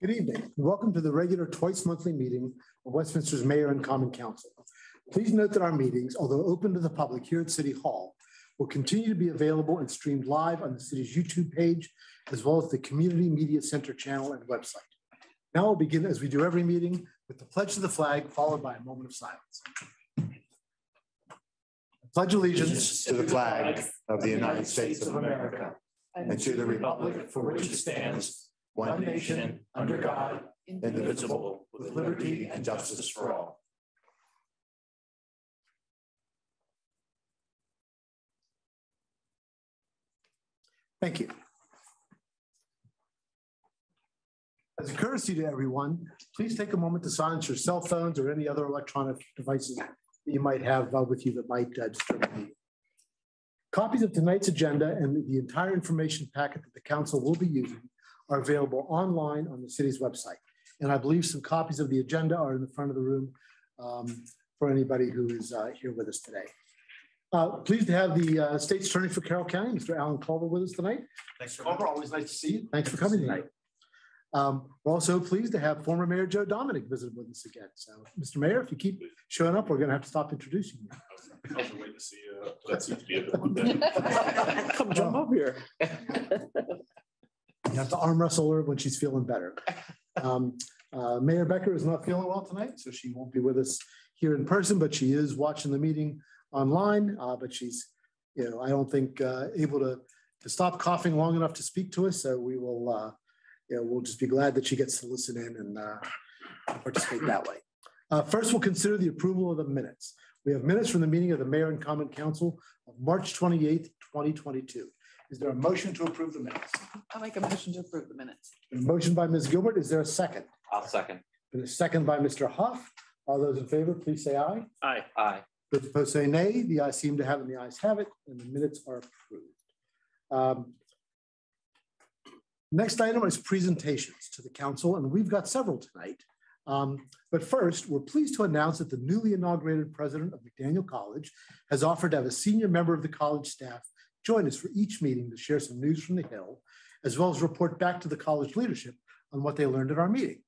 Good evening, and welcome to the regular twice-monthly meeting of Westminster's Mayor and Common Council. Please note that our meetings, although open to the public here at City Hall, will continue to be available and streamed live on the city's YouTube page, as well as the Community Media Center channel and website. Now we'll begin, as we do every meeting, with the pledge to the flag, followed by a moment of silence. I pledge allegiance to the flag of the United States of America and to the republic for which it stands, one nation, under God, indivisible, with liberty and justice for all. Thank you. As a courtesy to everyone, please take a moment to silence your cell phones or any other electronic devices that you might have with you that might disturb you. Copies of tonight's agenda and the entire information packet that the council will be using are available online on the city's website. And I believe some copies of the agenda are in the front of the room for anybody who is here with us today. Pleased to have the State's Attorney for Carroll County, Mr. Alan Culver, with us tonight. Thanks for coming. Always nice to see you. Thanks for coming tonight. We're also pleased to have former Mayor Joe Dominic visit with us again. So, Mr. Mayor, if you keep showing up, we're going to have to stop introducing you. I was waiting to see that seems to be a bit one. Come jump up here. You have to arm wrestle her when she's feeling better. Mayor Becker is not feeling well tonight, so she won't be with us here in person, but she is watching the meeting online. But she's, I don't think able to stop coughing long enough to speak to us. So we will, we'll just be glad that she gets to listen in and participate that way. First, we'll consider the approval of the minutes. We have minutes from the meeting of the Mayor and Common Council of March 28th, 2022. Is there a motion to approve the minutes? I'll make a motion to approve the minutes. A motion by Ms. Gilbert. Is there a second? I'll second. And a second by Mr. Huff. All those in favor, please say aye. Aye. Aye. Those opposed say nay. The ayes seem to have it, and the ayes have it, and the minutes are approved. Next item is presentations to the council, and we've got several tonight. But first, we're pleased to announce that the newly inaugurated president of McDaniel College has offered to have a senior member of the college staff join us for each meeting to share some news from the Hill, as well as report back to the college leadership on what they learned at our meeting.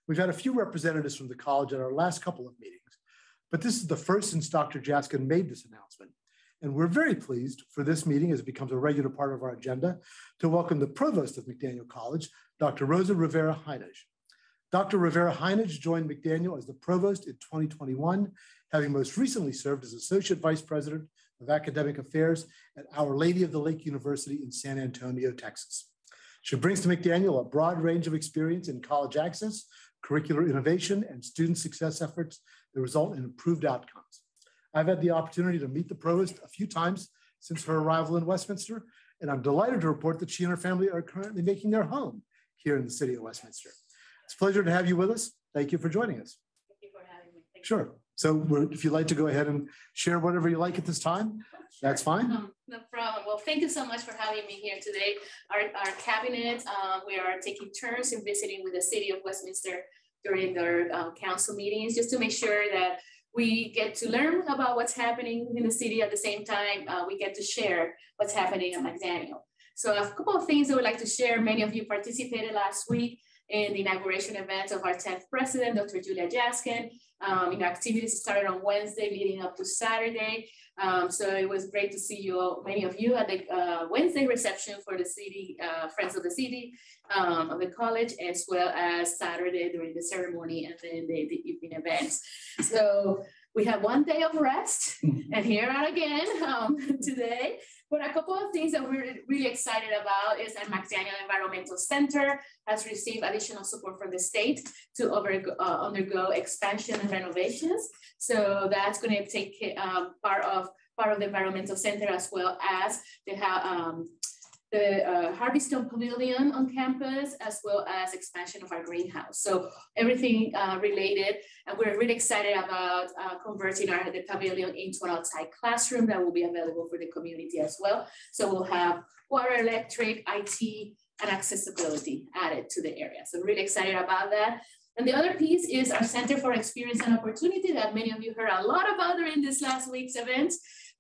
We've had a few representatives from the college at our last couple of meetings, but this is the first since Dr. Jaskin made this announcement. And we're very pleased for this meeting, as it becomes a regular part of our agenda, to welcome the provost of McDaniel College, Dr. Rosa Rivera-Heinage. Dr. Rivera-Heinage joined McDaniel as the provost in 2021, having most recently served as Associate Vice President of Academic Affairs at Our Lady of the Lake University in San Antonio, Texas. She brings to McDaniel a broad range of experience in college access, curricular innovation, and student success efforts that result in improved outcomes. I've had the opportunity to meet the provost a few times since her arrival in Westminster, and I'm delighted to report that she and her family are currently making their home here in the city of Westminster. It's a pleasure to have you with us. Thank you for joining us. Thank you for having me. Sure. So if you'd like to go ahead and share whatever you like at this time, that's fine. No problem. Well, thank you so much for having me here today. Our cabinet, we are taking turns in visiting with the city of Westminster during their council meetings, just to make sure that we get to learn about what's happening in the city. At the same time, we get to share what's happening in McDaniel. So a couple of things I would like to share. Many of you participated last week in the inauguration event of our 10th president, Dr. Julia Jaskin. Activities started on Wednesday leading up to Saturday. So it was great to see you all, many of you at the Wednesday reception for the city, Friends of the City of the college, as well as Saturday during the ceremony and then the evening events. So we have one day of rest and here out again today. But a couple of things that we're really excited about is that McDaniel Environmental Center has received additional support from the state to undergo expansion and renovations. So that's going to take part of the environmental center, as well as the Harvey Stone Pavilion on campus, as well as expansion of our greenhouse. So everything related, and we're really excited about converting the pavilion into an outside classroom that will be available for the community as well. So we'll have water, electric, IT, and accessibility added to the area. So really excited about that. And the other piece is our Center for Experience and Opportunity that many of you heard a lot about during this last week's event.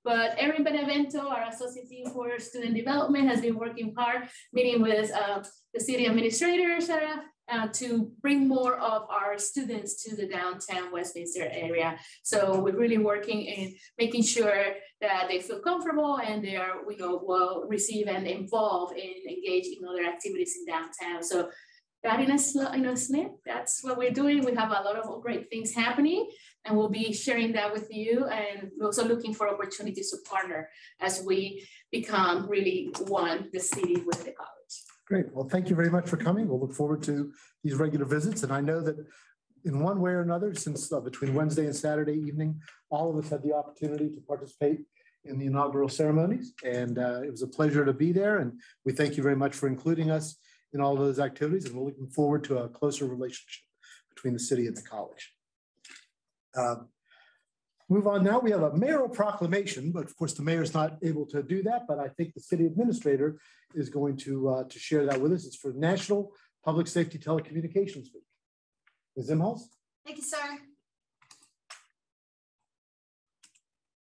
But Erin Benevento, our Associate Dean for Student Development, has been working hard, meeting with the city administrators to bring more of our students to the downtown Westminster area. So we're really working in making sure that they feel comfortable and they are, well received and involved and engaged in other activities in downtown. So that in a snip, that's what we're doing. We have a lot of great things happening, and we'll be sharing that with you. And we're also looking for opportunities to partner as we become really one, the city with the college. Great. Well, thank you very much for coming. We'll look forward to these regular visits. And I know that in one way or another, since between Wednesday and Saturday evening, all of us had the opportunity to participate in the inaugural ceremonies. And it was a pleasure to be there. And we thank you very much for including us in all of those activities. And we're looking forward to a closer relationship between the city and the college. Move on now. We have a mayoral proclamation, but of course the mayor is not able to do that, but I think the city administrator is going to share that with us. It's for National Public Safety Telecommunications Week. Ms. Imhoff? Thank you, sir.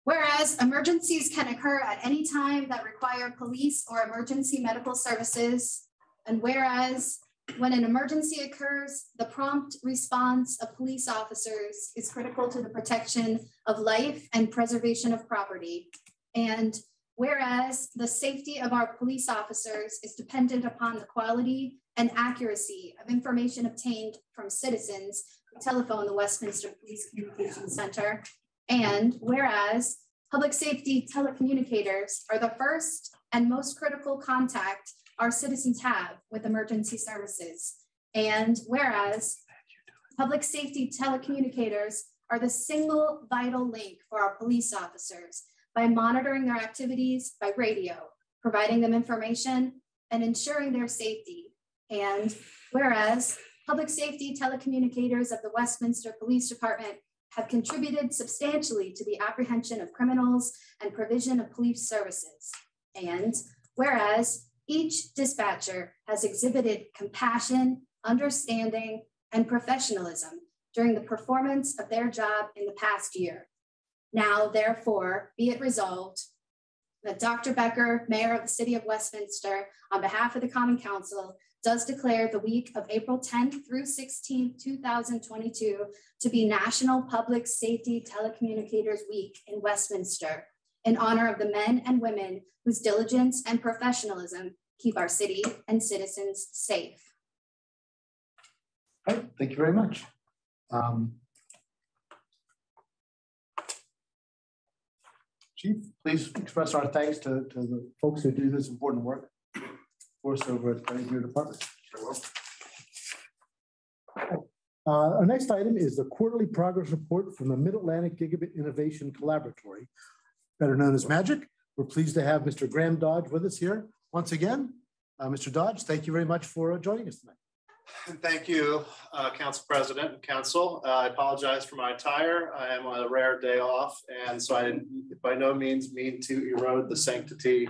Whereas emergencies can occur at any time that require police or emergency medical services, and whereas when an emergency occurs, the prompt response of police officers is critical to the protection of life and preservation of property. And whereas the safety of our police officers is dependent upon the quality and accuracy of information obtained from citizens who telephone the Westminster Police Communications Center. And whereas public safety telecommunicators are the first and most critical contact our citizens have with emergency services. And whereas public safety telecommunicators are the single vital link for our police officers by monitoring their activities by radio, providing them information and ensuring their safety. And whereas public safety telecommunicators of the Westminster Police Department have contributed substantially to the apprehension of criminals and provision of police services. And whereas each dispatcher has exhibited compassion, understanding, and professionalism during the performance of their job in the past year. Now, therefore, be it resolved that Dr. Becker, Mayor of the City of Westminster, on behalf of the Common Council, does declare the week of April 10th through 16th, 2022 to be National Public Safety Telecommunicators Week in Westminster, in honor of the men and women whose diligence and professionalism keep our city and citizens safe. All right, thank you very much. Chief, please express our thanks to the folks who do this important work for us over at your department. Sure will. Our next item is the quarterly progress report from the Mid-Atlantic Gigabit Innovation Collaboratory, better known as MAGIC. We're pleased to have Mr. Graham Dodge with us here once again. Mr. Dodge, thank you very much for joining us tonight. And thank you, Council President and Council. I apologize for my attire. I am on a rare day off, and so I didn't by no means mean to erode the sanctity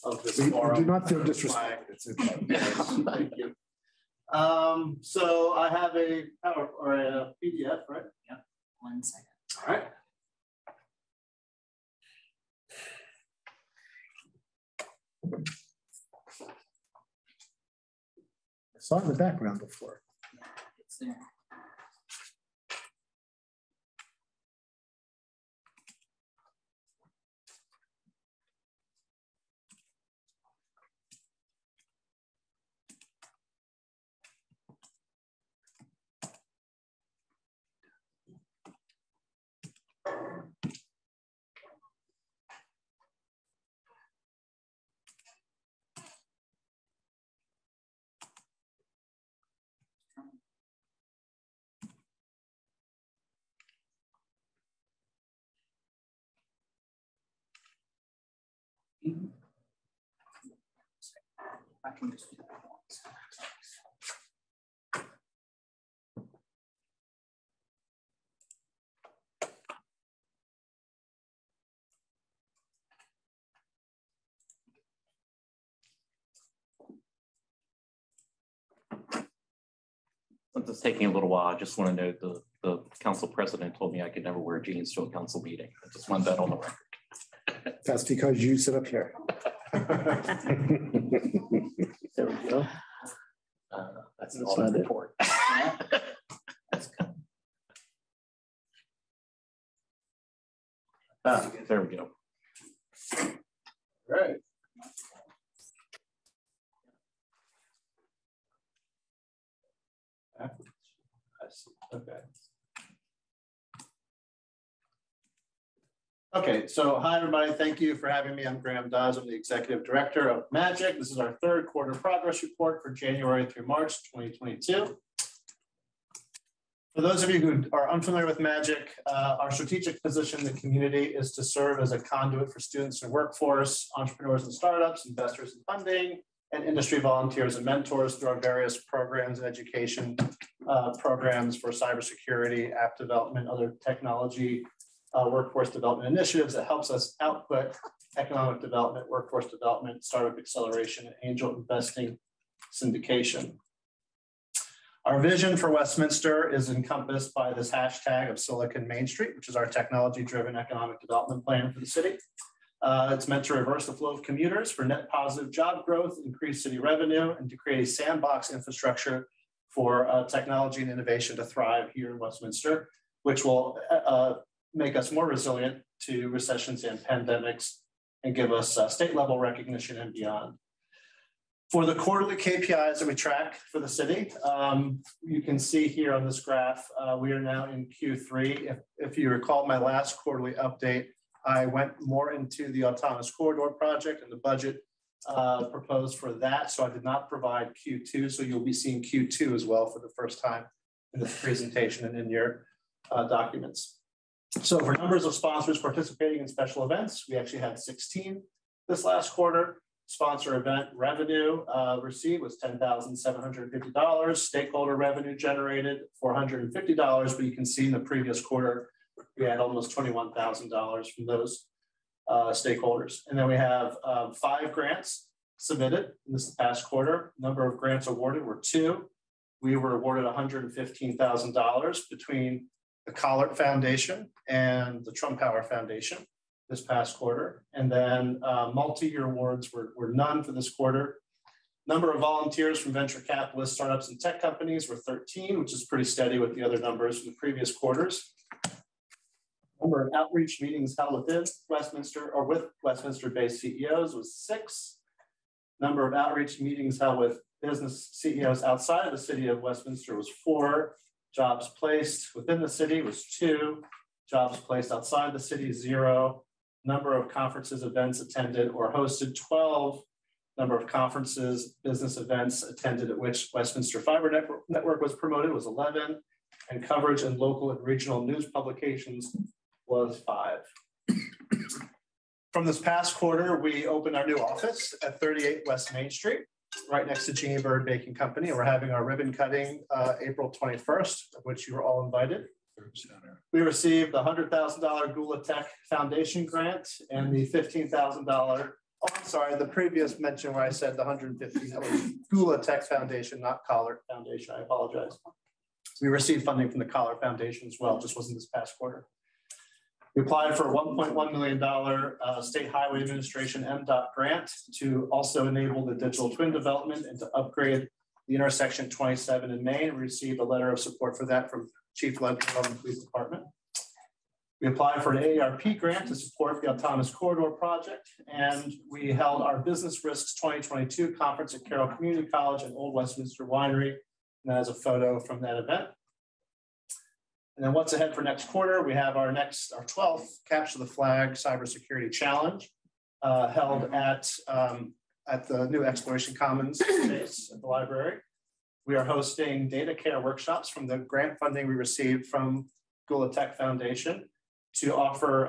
of this forum. Do not feel disrespected. Thank you. So I have a PDF, right? Yeah, 1 second. All right. I saw it in the background before. It's there. I can just do that once. Since it's taking a little while, I just want to note the council president told me I could never wear jeans to a council meeting. I just want that on the record. That's because you sit up here. There we go. That's an audit report. There we go. Right. Okay. Okay, so hi, everybody. Thank you for having me. I'm Graham Dawes. I'm the Executive Director of Magic. This is our third quarter progress report for January through March 2022. For those of you who are unfamiliar with Magic, our strategic position in the community is to serve as a conduit for students and workforce, entrepreneurs and startups, investors and funding, and industry volunteers and mentors through our various programs and education programs for cybersecurity, app development, other technology, workforce development initiatives that helps us output economic development, workforce development, startup acceleration, and angel investing syndication. Our vision for Westminster is encompassed by this hashtag of Silicon Main Street, which is our technology-driven economic development plan for the city. It's meant to reverse the flow of commuters for net positive job growth, increase city revenue, and to create a sandbox infrastructure for technology and innovation to thrive here in Westminster, which will make us more resilient to recessions and pandemics and give us state level recognition and beyond. For the quarterly KPIs that we track for the city, you can see here on this graph, we are now in Q3. If you recall my last quarterly update, I went more into the autonomous corridor project and the budget proposed for that. So I did not provide Q2. So you'll be seeing Q2 as well for the first time in this presentation and in your documents. So for numbers of sponsors participating in special events, we actually had 16 this last quarter. Sponsor event revenue received was $10,750. Stakeholder revenue generated $450, but you can see in the previous quarter, we had almost $21,000 from those stakeholders. And then we have 5 grants submitted in this past quarter. Number of grants awarded were 2. We were awarded $115,000 between the Collard Foundation and the Trump Power Foundation this past quarter. And then multi-year awards were none for this quarter. Number of volunteers from venture capitalists, startups, and tech companies were 13, which is pretty steady with the other numbers from the previous quarters. Number of outreach meetings held within Westminster or with Westminster-based CEOs was 6. Number of outreach meetings held with business CEOs outside of the city of Westminster was 4. Jobs placed within the city was 2. Jobs placed outside the city, 0. Number of conferences, events attended or hosted, 12. Number of conferences, business events attended at which Westminster Fiber Network was promoted was 11. And coverage in local and regional news publications was 5. From this past quarter, we opened our new office at 38 West Main Street, right next to Jeannie Bird Baking Company. And we're having our ribbon cutting April 21st, of which you were all invited. We received the $100,000 Gula Tech Foundation grant and the $15,000. Oh, I'm sorry, the previous mention where I said the 150, that was Gula Tech Foundation, not Collard Foundation. I apologize. We received funding from the Collard Foundation as well, just wasn't this past quarter. We applied for a $1.1 million State Highway Administration MDOT grant to also enable the digital twin development and to upgrade the intersection 27 in Maine. We received a letter of support for that from Chief Ledwell of the Police Department. We applied for an AARP grant to support the autonomous corridor project, and we held our Business Risks 2022 conference at Carroll Community College and Old Westminster Winery. And that is a photo from that event. And then what's ahead for next quarter? We have our 12th Capture the Flag Cybersecurity Challenge held at the new Exploration Commons space at the library. We are hosting data care workshops from the grant funding we received from Gula Tech Foundation to offer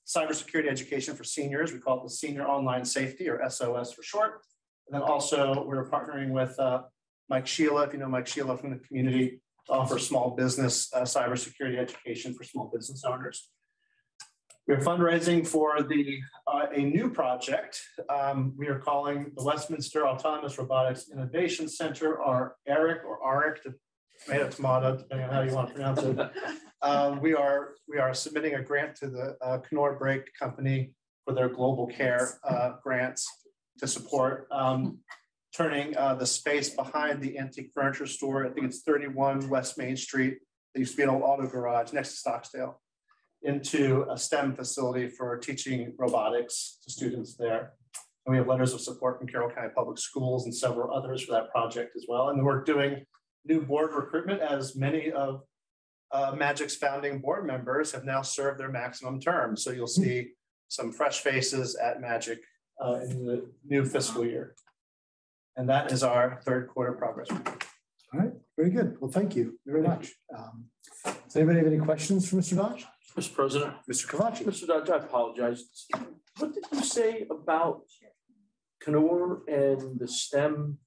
cybersecurity education for seniors. We call it the Senior Online Safety, or SOS for short. And then also we're partnering with Mike Sheila, if you know Mike Sheila from the community, to offer small business cybersecurity education for small business owners. We're fundraising for a new project we are calling the Westminster Autonomous Robotics Innovation Center, or ERIC, or ARIC, tomato, tomato, depending on how you want to pronounce it. We are submitting a grant to the Knorr Brake Company for their global care grants to support turning the space behind the antique furniture store. I think it's 31 West Main Street. There used to be an old auto garage next to Stocksdale, into a STEM facility for teaching robotics to students there. And we have letters of support from Carroll County Public Schools and several others for that project as well. And we're doing new board recruitment, as many of Magic's founding board members have now served their maximum term. So you'll see some fresh faces at Magic in the new fiscal year. And that is our third quarter progress report. All right, very good. Well, thank you very much. Does anybody have any questions for Mr. Dodge? Mr. President. Mr. Cavacci. Mr. Dodge, I apologize. What did you say about Kenora and the STEM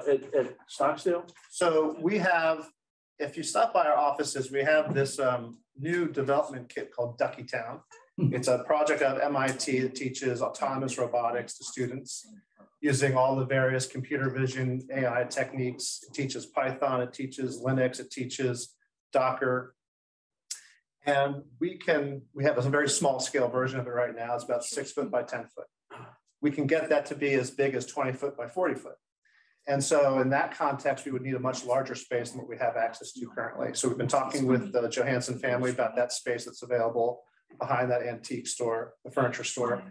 at Stocksdale? So we have, if you stop by our offices, we have this new development kit called Ducky Town. It's a project out of MIT that teaches autonomous robotics to students using all the various computer vision AI techniques. It teaches Python, it teaches Linux, it teaches Docker. And we have a very small scale version of it right now. It's about 6 foot by 10 foot. We can get that to be as big as 20 foot by 40 foot. And so in that context, we would need a much larger space than what we have access to currently. So we've been talking with the Johansson family about that space that's available behind that antique store, the furniture store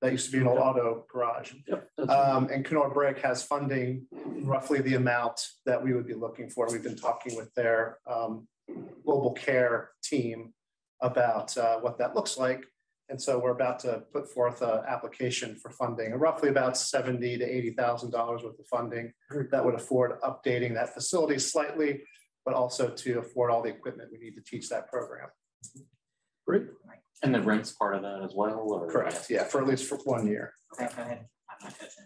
that used to be an old auto garage. Yep. And Kenora Brick has funding roughly the amount that we would be looking for. We've been talking with their global care team about what that looks like. And so we're about to put forth an application for funding, roughly about $70,000 to $80,000 worth of funding that would afford updating that facility slightly, but also to afford all the equipment we need to teach that program. Great. And the rent's part of that as well? Or? Correct. Yeah, for at least for 1 year. Okay, go ahead. I'm not touching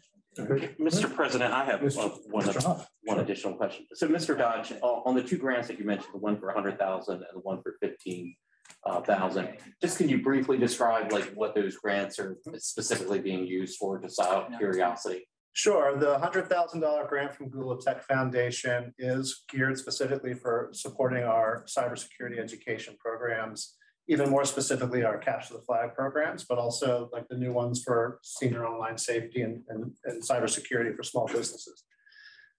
it. Mr. President, I have Mr. one additional question. So Mr. Dodge, on the 2 grants that you mentioned, the one for 100,000 and the one for 15,000, just can you briefly describe like what those grants are specifically being used for, just out of curiosity? Sure. The $100,000 grant from Google Tech Foundation is geared specifically for supporting our cybersecurity education programs, even more specifically our Capture the Flag programs, but also like the new ones for senior online safety and cybersecurity for small businesses.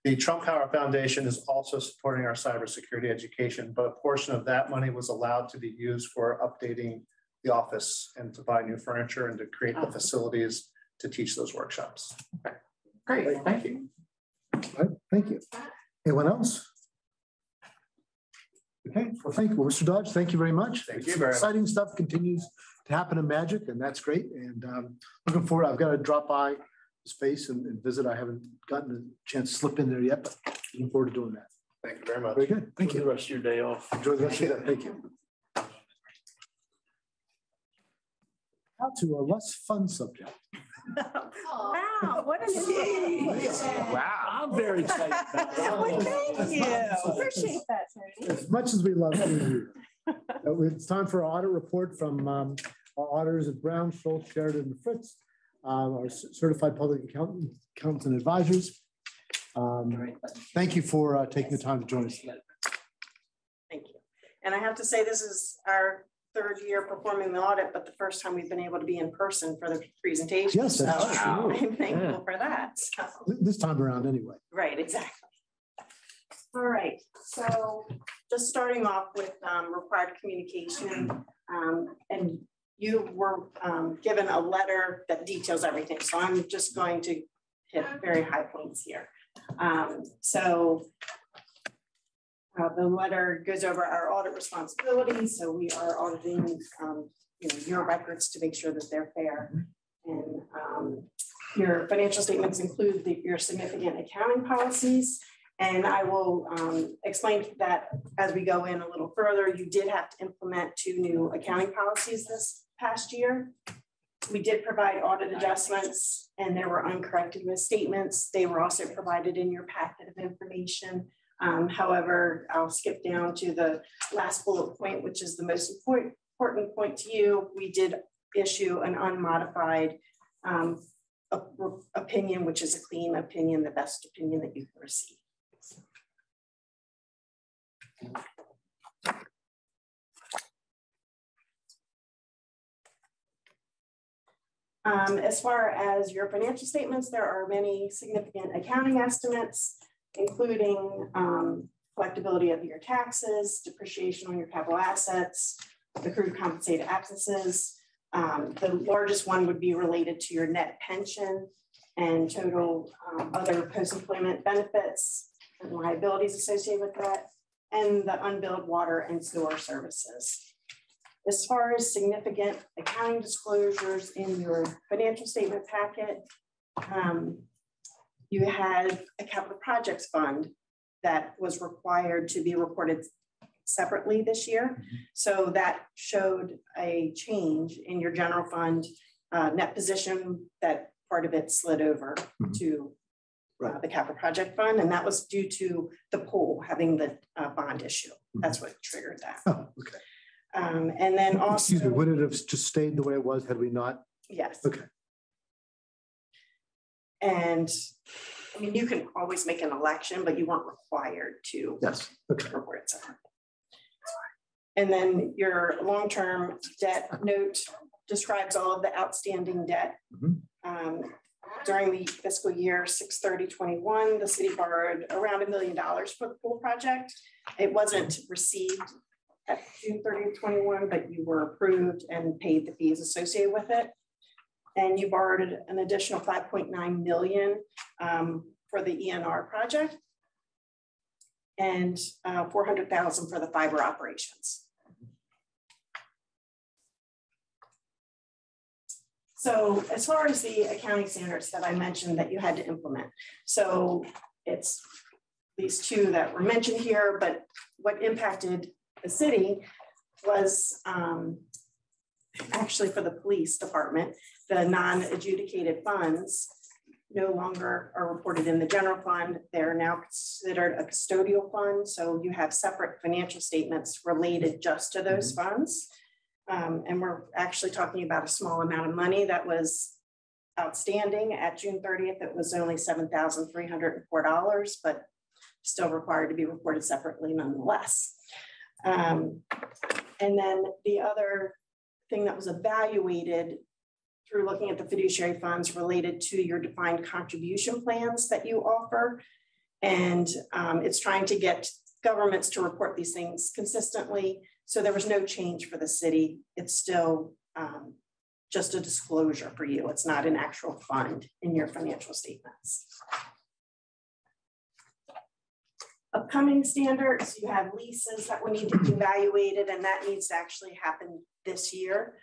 The Trump Tower Foundation is also supporting our cybersecurity education, but a portion of that money was allowed to be used for updating the office and to buy new furniture and to create the facilities to teach those workshops. Okay. Great, thank you. All right, thank you. Anyone else? Okay, well, thank you. Well, Mr. Dodge, thank you very much. Thank you very much. Exciting stuff continues to happen in Magic, and that's great. And looking forward, I've got to drop by the space and visit. I haven't gotten a chance to slip in there yet, but looking forward to doing that. Thank you very much. Very good. Thank Enjoy you. the rest of your day off. Enjoy the rest of your day. Thank you. Now to a less fun subject. Wow, what an amazing. Wow, I'm very excited about that. Well, thank you. Appreciate that, Tony. As much as we love you, it's time for our audit report from our auditors at Brown, Schultz, Sheridan, and Fritz, our certified public accountants and advisors. Thank you for taking the time to join us today. Thank you. And I have to say, this is our 3rd year performing the audit, but the first time we've been able to be in person for the presentation. Yes, that's so true. I'm thankful for that. So. This time around anyway. Right, exactly. All right, so just starting off with required communication, and you were given a letter that details everything. So I'm just going to hit very high points here. The letter goes over our audit responsibilities. So we are auditing your records to make sure that they're fair. And your financial statements include your significant accounting policies. And I will explain that as we go in a little further. You did have to implement 2 new accounting policies this past year. We did provide audit adjustments, and there were uncorrected misstatements. They were also provided in your packet of information. However, I'll skip down to the last bullet point, which is the most important point to you. We did issue an unmodified opinion, which is a clean opinion, the best opinion that you can receive. As far as your financial statements, there are many significant accounting estimates, including collectability of your taxes, depreciation on your capital assets, accrued compensated absences. The largest one would be related to your net pension and total other post-employment benefits and liabilities associated with that, and the unbilled water and sewer services. As far as significant accounting disclosures in your financial statement packet, you had a capital projects fund that was required to be reported separately this year. So that showed a change in your general fund net position. That part of it slid over to the capital project fund, and that was due to the pool having the bond issue. That's what triggered that. Oh, okay. And then also, excuse me, would it have just stayed the way it was had we not? Yes. Okay. And I mean, you can always make an election, but you weren't required to report it separately. And then your long-term debt note describes all of the outstanding debt. During the fiscal year 6/30/21, the city borrowed around $1 million for the pool project. It wasn't received at June 30/21, but you were approved and paid the fees associated with it. And you borrowed an additional $5.9 million for the ENR project and $400,000 for the fiber operations. So as far as the accounting standards that I mentioned that you had to implement, so it's these two that were mentioned here, but what impacted the city was actually for the police department, the non-adjudicated funds no longer are reported in the general fund. They're now considered a custodial fund. So you have separate financial statements related just to those funds. And we're actually talking about a small amount of money that was outstanding at June 30th. It was only $7,304, but still required to be reported separately nonetheless. And then the other thing that was evaluated through looking at the fiduciary funds related to your defined contribution plans that you offer. And it's trying to get governments to report these things consistently. So there was no change for the city. It's still just a disclosure for you. It's not an actual fund in your financial statements. Upcoming standards, you have leases that will need to be evaluated, and that needs to actually happen this year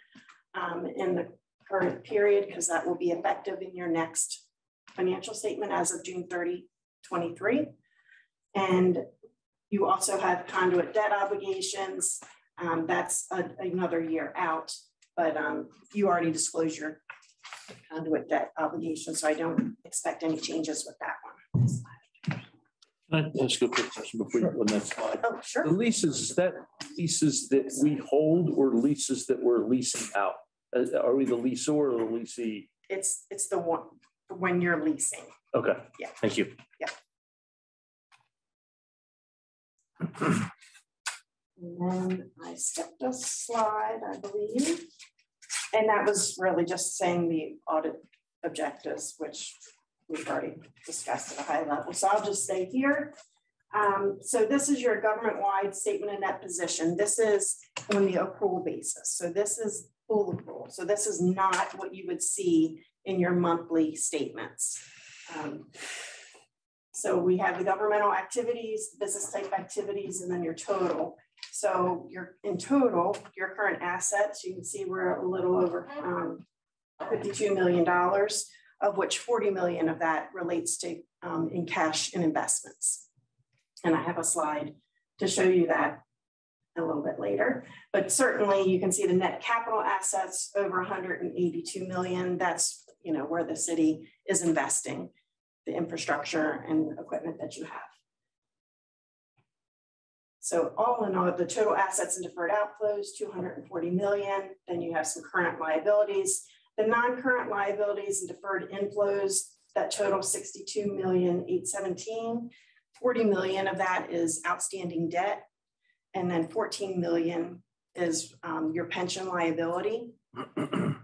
in the current period, because that will be effective in your next financial statement as of June 30, 23. And you also have conduit debt obligations. That's another year out, but you already disclosed your conduit debt obligation, so I don't expect any changes with that one. Can I ask a quick question before you go on that slide? Oh, sure. The leases, is that leases that we hold or leases that we're leasing out? Are we the leaseor or the leasee? It's the one when you're leasing. Okay. Yeah. Thank you. Yeah. And then I skipped a slide, I believe. And that was really just saying the audit objectives, which we've already discussed at a high level. So I'll just stay here. So this is your government-wide statement of net position. This is on the accrual basis. So this is full accrual. So this is not what you would see in your monthly statements. So we have the governmental activities, business type activities, and then your total. So in total, your current assets, you can see we're a little over $52 million, of which 40 million of that relates to in cash and investments. And I have a slide to show you that a little bit later, but certainly you can see the net capital assets over 182 million. That's where the city is investing the infrastructure and equipment that you have. So all in all, the total assets and deferred outflows, 240 million. Then you have some current liabilities. The non-current liabilities and deferred inflows, that total 62,817,000. 40 million of that is outstanding debt. And then 14 million is your pension liability.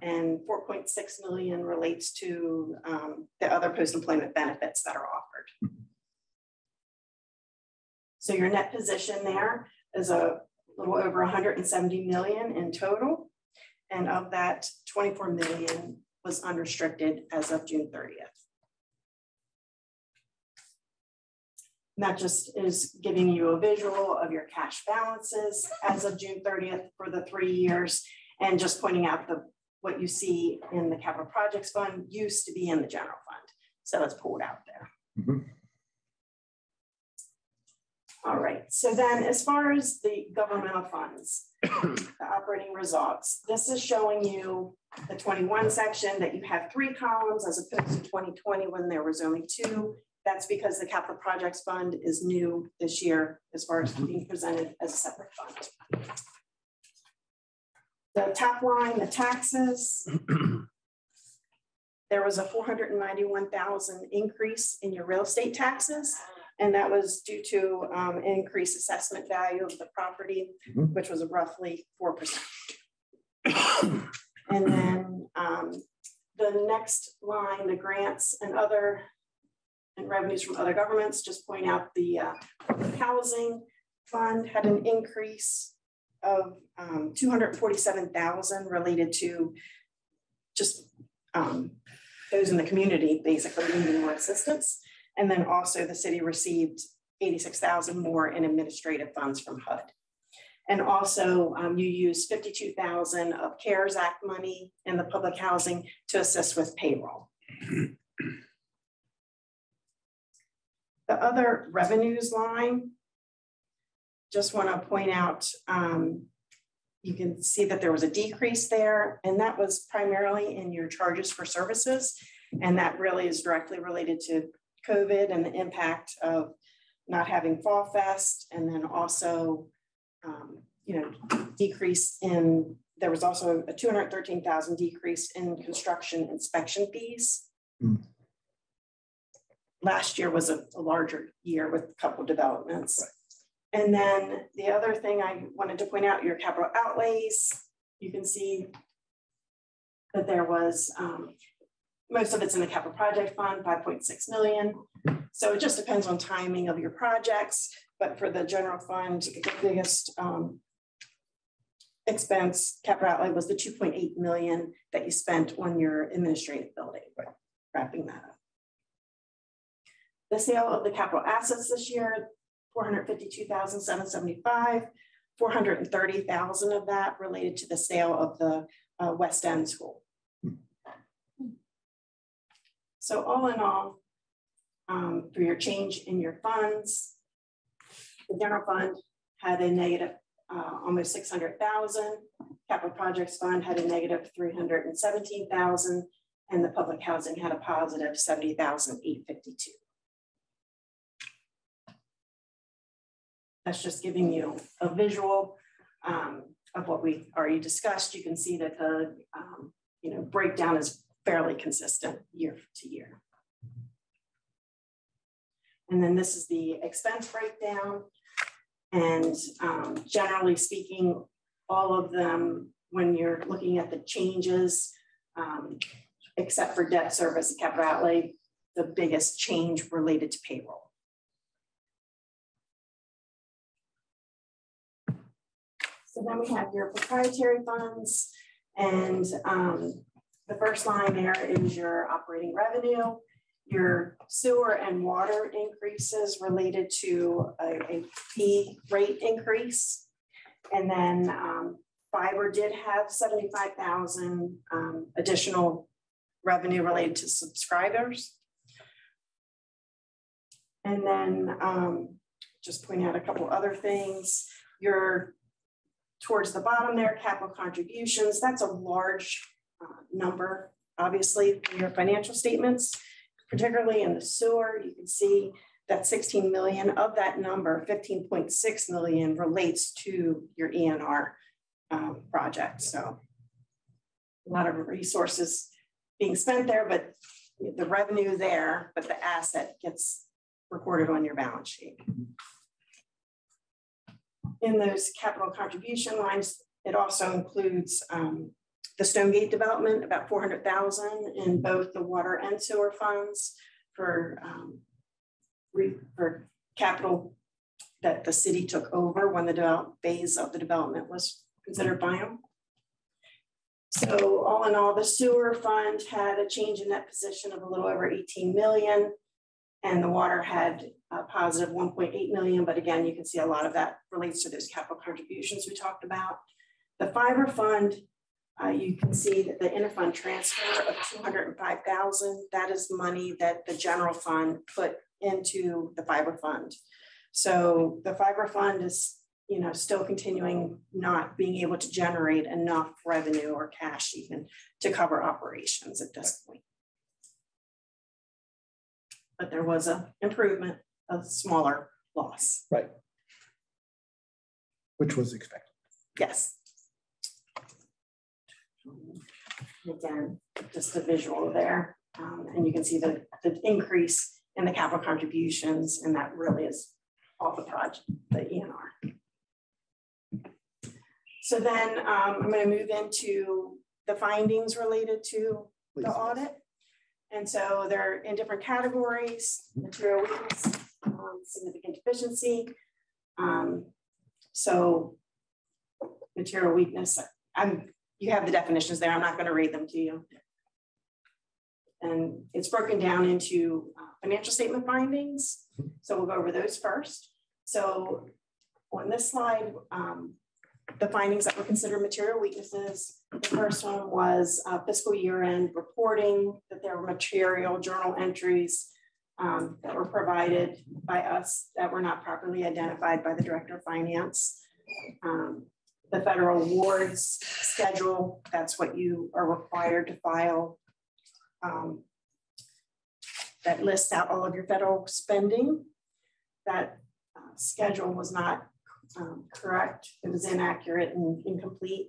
And 4.6 million relates to the other post-employment benefits that are offered. So your net position there is a little over 170 million in total. And of that, 24 million was unrestricted as of June 30th. And that just is giving you a visual of your cash balances as of June 30th for the 3 years, and just pointing out what you see in the capital projects fund used to be in the general fund. So it's pulled out there. Mm-hmm. All right, so then as far as the governmental funds, the operating results, this is showing you the 21 section that you have 3 columns as opposed to 2020 when there was only 2. That's because the capital projects fund is new this year as far as being presented as a separate fund. The top line, the taxes, there was a 491,000 increase in your real estate taxes. And that was due to an increased assessment value of the property, which was roughly 4%. And then the next line, the grants and revenues from other governments, just point out the housing fund had an increase of 247,000 related to just those in the community basically needing more assistance. And then also the city received 86,000 more in administrative funds from HUD. And also you used 52,000 of CARES Act money in the public housing to assist with payroll. The other revenues line, just want to point out, you can see that there was a decrease there, and that was primarily in your charges for services. And that really is directly related to COVID and the impact of not having Fall Fest, and then also, decrease in, there was also a 213,000 decrease in construction inspection fees. Last year was a larger year with a couple developments. Right. And then the other thing I wanted to point out, your capital outlays, you can see that there was, most of it's in the capital project fund, 5.6 million. So it just depends on timing of your projects, but for the general fund, the biggest expense, capital outlay, was the 2.8 million that you spent on your administrative building, right? Wrapping that up. The sale of the capital assets this year, 452,775, 430,000 of that related to the sale of the West End School. So all in all, for your change in your funds, the general fund had a negative almost 600,000, capital projects fund had a negative 317,000, and the public housing had a positive 70,852. That's just giving you a visual of what we already discussed. You can see that the breakdown is fairly consistent year to year. And then this is the expense breakdown. And generally speaking, all of them, when you're looking at the changes, except for debt service and capital outlay, the biggest change related to payroll. So then we have your proprietary funds, and the first line there is your operating revenue, your sewer and water increases related to a fee rate increase. And then fiber did have 75,000 additional revenue related to subscribers. And then just point out a couple other things. Your towards the bottom there, capital contributions, that's a large number, obviously, in your financial statements, particularly in the sewer. You can see that 16 million of that number, 15.6 million relates to your ENR project. So a lot of resources being spent there, but the revenue there, but the asset gets recorded on your balance sheet. In those capital contribution lines, it also includes the the Stonegate development, about 400,000 in both the water and sewer funds for capital that the city took over when the phase of the development was considered final. So all in all, the sewer fund had a change in net position of a little over 18 million, and the water had a positive 1.8 million. But again, you can see a lot of that relates to those capital contributions we talked about. The fiber fund, you can see that the interfund transfer of 205,000, that is money that the general fund put into the fiber fund. So the fiber fund is, still continuing not being able to generate enough revenue or cash even to cover operations at this point. But there was an improvement, a smaller loss. Right. Which was expected. Yes. Again, just a visual there. And you can see the increase in the capital contributions, and that really is all the project, the ENR. So then I'm going to move into the findings related to the audit. And so they're in different categories: material weakness, significant deficiency. So material weakness, you have the definitions there. I'm not going to read them to you. And it's broken down into financial statement findings. So we'll go over those first. So on this slide, the findings that were considered material weaknesses. The first one was fiscal year-end reporting, that there were material journal entries that were provided by us that were not properly identified by the Director of Finance. The federal awards schedule, that's what you are required to file. That lists out all of your federal spending. That schedule was not correct. It was inaccurate and incomplete.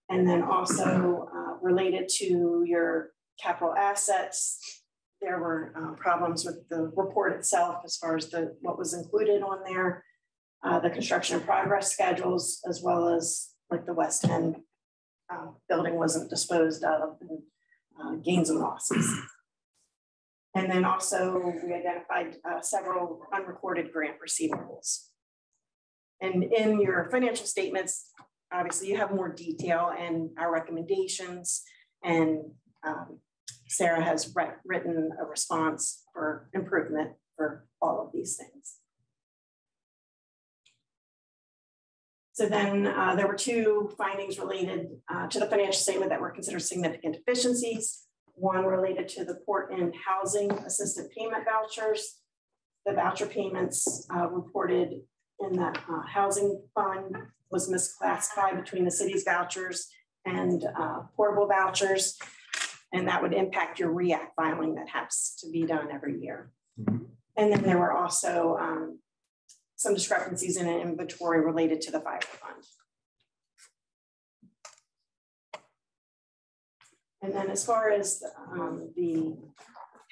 And then also related to your capital assets, there were problems with the report itself as far as what was included on there, the construction and progress schedules, as well as like the West End building wasn't disposed of, and gains and losses. And then also we identified several unrecorded grant receivables. And in your financial statements, obviously you have more detail and our recommendations, and Sarah has written a response for improvement for all of these things. So then there were two findings related to the financial statement that were considered significant deficiencies. One related to the port and housing assistant payment vouchers. The voucher payments reported in the housing fund was misclassified between the city's vouchers and portable vouchers. And that would impact your REAC filing that has to be done every year. Mm-hmm. And then there were also some discrepancies in an inventory related to the fiber fund. And then as far as the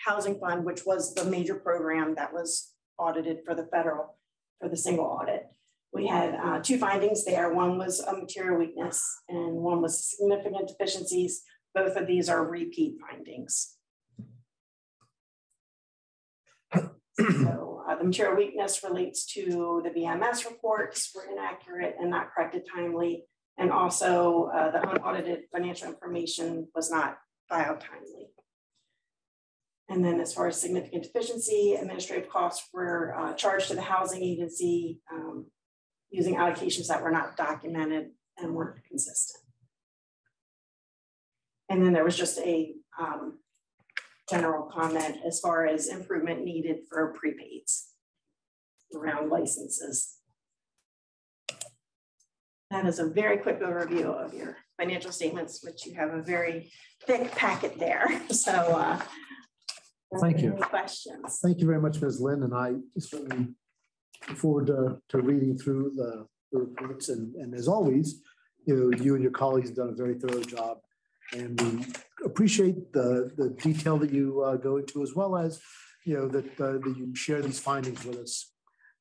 housing fund, which was the major program that was audited for the federal, for the single audit, we had two findings there. One was a material weakness and one was significant deficiencies. Both of these are repeat findings. So the material weakness relates to the VMS reports were inaccurate and not corrected timely. And also the unaudited financial information was not filed timely. And then as far as significant deficiency, administrative costs were charged to the housing agency using allocations that were not documented and weren't consistent. And then there was just a general comment as far as improvement needed for prepaids around licenses. That is a very quick overview of your financial statements, which you have a very thick packet there. So thank you. Any questions? Thank you very much, Ms. Lynn. And I certainly look forward to reading through the reports. And as always, you and your colleagues have done a very thorough job. And we appreciate the detail that you go into, as well as that you share these findings with us.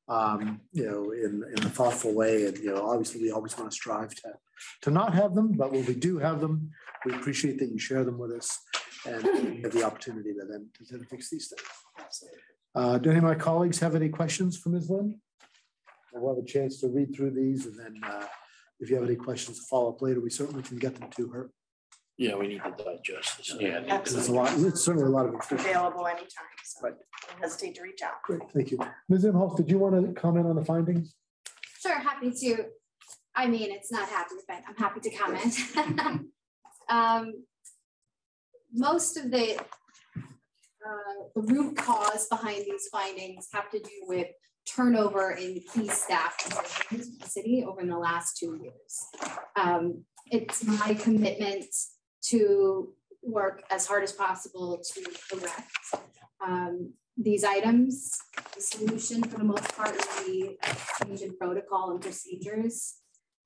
in a thoughtful way. And, obviously we always want to strive to not have them, but when we do have them, we appreciate that you share them with us and we have the opportunity to then fix these things. Do any of my colleagues have any questions for Ms. Lynn? We'll have a chance to read through these, and then if you have any questions to follow up later, we certainly can get them to her. Yeah, we need to digest this. Yeah. Because it's a lot, it's certainly a lot of information. Available anytime, so Right. don't hesitate to reach out. Great, thank you. Ms. Imhoff, did you want to comment on the findings? Sure, happy to. I mean, it's not happy, but I'm happy to comment. Most of the root cause behind these findings have to do with turnover in key staff positions in the city over the last 2 years. It's my commitment to work as hard as possible to correct these items. The solution for the most part will be a change in protocol and procedures.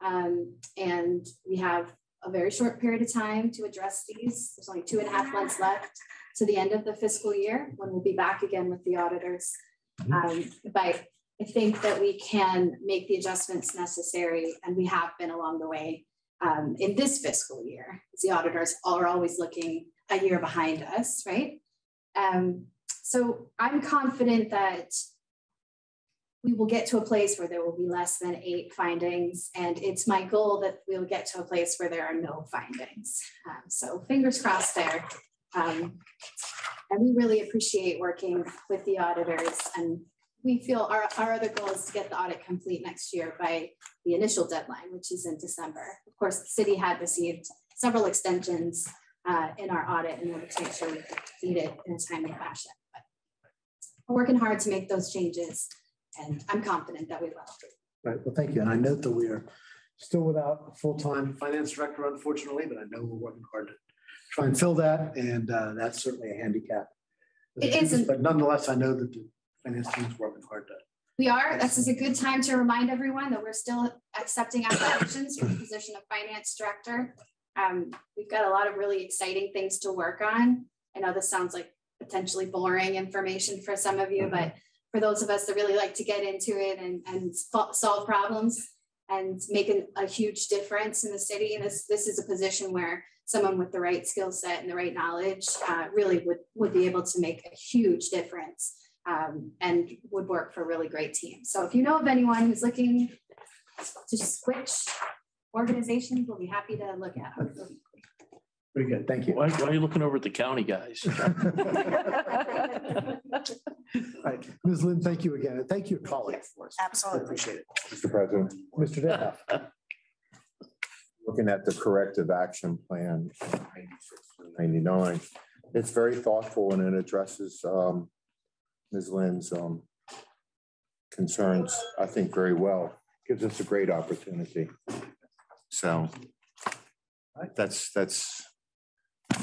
And we have a very short period of time to address these. There's only 2.5 months left to the end of the fiscal year when we'll be back again with the auditors. But I think that we can make the adjustments necessary, and we have been along the way in this fiscal year. The auditors are always looking a year behind us, right? So I'm confident that we will get to a place where there will be less than 8 findings, and it's my goal that we'll get to a place where there are no findings. So fingers crossed there. And we really appreciate working with the auditors, and we feel our other goal is to get the audit complete next year by the initial deadline, which is in December. Of course, the city had received several extensions in our audit in order to make sure we could complete it in a timely fashion. But we're working hard to make those changes, and I'm confident that we will. Right, well, thank you. And I note that we are still without a full-time finance director, unfortunately, but I know we're working hard to try and fill that, and that's certainly a handicap. It isn't. But nonetheless, I know that the finance team is working hard to. We are. This is a good time to remind everyone that we're still accepting applications for the position of finance director. We've got a lot of really exciting things to work on. I know this sounds like potentially boring information for some of you, but for those of us that really like to get into it and solve problems and make a huge difference in the city, this is a position where someone with the right skill set and the right knowledge really would be able to make a huge difference and would work for a really great team. So if you know of anyone who's looking to switch organizations, we'll be happy to look at them. Very good, thank you. Why are you looking over at the county guys? All right, Ms. Lynn, thank you again. And thank you, colleagues. Absolutely. I appreciate it. Mr. President, Mr. Detached. looking at the corrective action plan 99, it's very thoughtful and it addresses Ms. Lynn's concerns, I think, very well. Gives us a great opportunity. So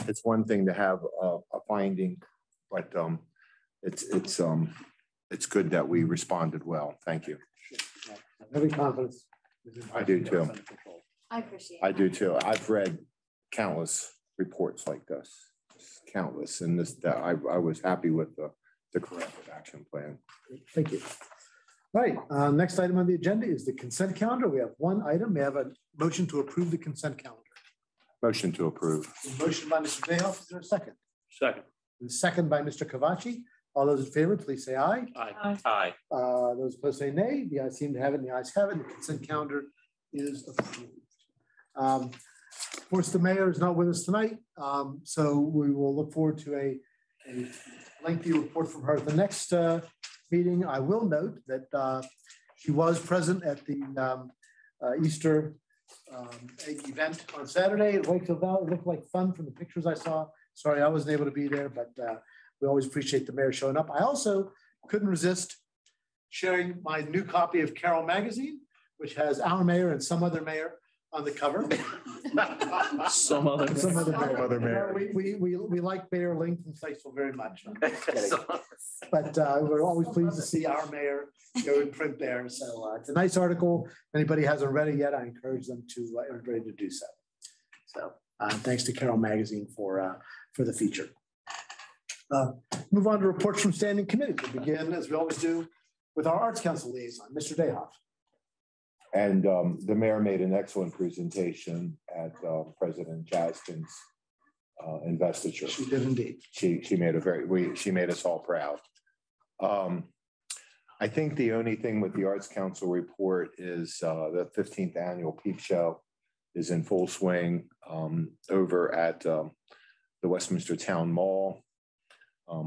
it's one thing to have a finding, but it's good that we responded well. Thank you. Every confidence. I do too. I appreciate it. I do too. I've read countless reports like this, countless, and I was happy with the corrective action plan. Thank you. All right, next item on the agenda is the consent calendar. We have one item. We have a motion to approve the consent calendar. Motion to approve. A motion by Mr. Dehoff. Is there a second? Second. And second by Mr. Cavacci. All those in favor, please say aye. Aye. Aye. Those opposed say nay. The ayes seem to have it, and the ayes have it. The consent calendar is approved. Of course, the mayor is not with us tonight, so we will look forward to a lengthy report from her at the next meeting. I will note that she was present at the Easter event on Saturday at Wakefield Valley. It looked like fun from the pictures I saw. Sorry, I wasn't able to be there, but we always appreciate the mayor showing up. I also couldn't resist sharing my new copy of Carroll magazine, which has our mayor and some other mayor on the cover. Some other mayor. We like Mayor Lincoln Siceville very much. But we're always pleased to see our mayor go in print there. So it's a nice article. If anybody hasn't read it yet, I encourage them to everybody to do so. So thanks to Carroll Magazine for the feature. Move on to reports from standing committees. We'll begin, as we always do, with our Arts Council liaison, Mr. Dayhoff. And the mayor made an excellent presentation at President Jaskin's investiture. She did indeed. She made us all proud. I think the only thing with the Arts Council report is the 15th annual Peep Show is in full swing over at the Westminster Town Mall.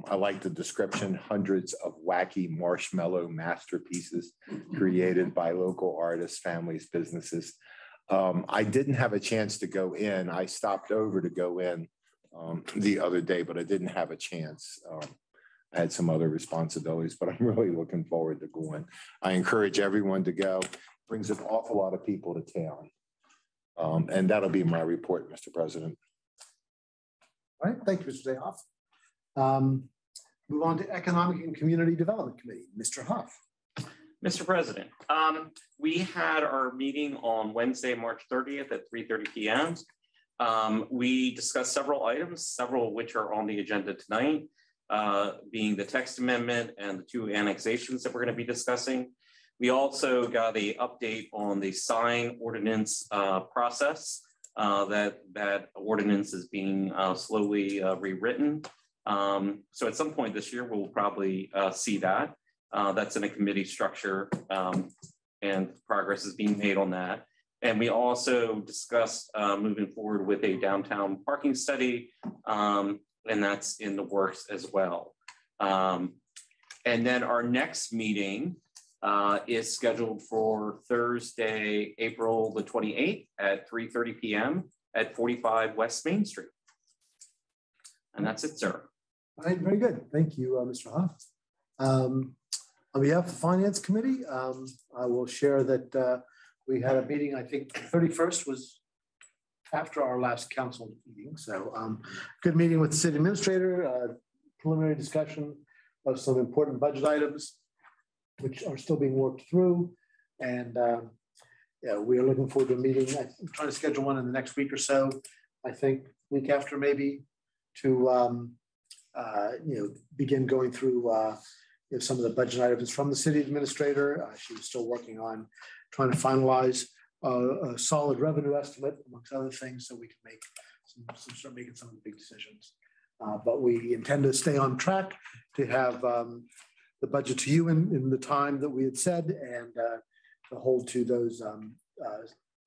I like the description, hundreds of wacky marshmallow masterpieces created by local artists, families, businesses. I didn't have a chance to go in. I stopped over to go in the other day, but I didn't have a chance. I had some other responsibilities, but I'm really looking forward to going. I encourage everyone to go. Brings an awful lot of people to town. And that'll be my report, Mr. President. All right, thank you, Mr. Dayhoff. Move on to Economic and Community Development Committee, Mr. Huff. Mr. President, we had our meeting on Wednesday, March 30th at 3:30 p.m. We discussed several items, several of which are on the agenda tonight, being the text amendment and the 2 annexations that we're going to be discussing. We also got an update on the sign ordinance process. That ordinance is being slowly rewritten. So at some point this year, we'll probably see that. That's in a committee structure, and progress is being made on that. And we also discussed moving forward with a downtown parking study, and that's in the works as well. And then our next meeting is scheduled for Thursday, April the 28th at 3:30 p.m. at 45 West Main Street. And that's it, sir. All right, very good. Thank you, Mr. Huff. On behalf of the Finance Committee, I will share that we had a meeting, I think 31st was after our last council meeting. So good meeting with the city administrator, preliminary discussion of some important budget items, which are still being worked through. And yeah, we are looking forward to a meeting. I'm trying to schedule one in the next week or so. I think week after maybe to begin going through some of the budget items from the city administrator. She was still working on trying to finalize a solid revenue estimate, amongst other things, so we can make start making some of the big decisions. But we intend to stay on track to have the budget to you in the time that we had said, and to hold to those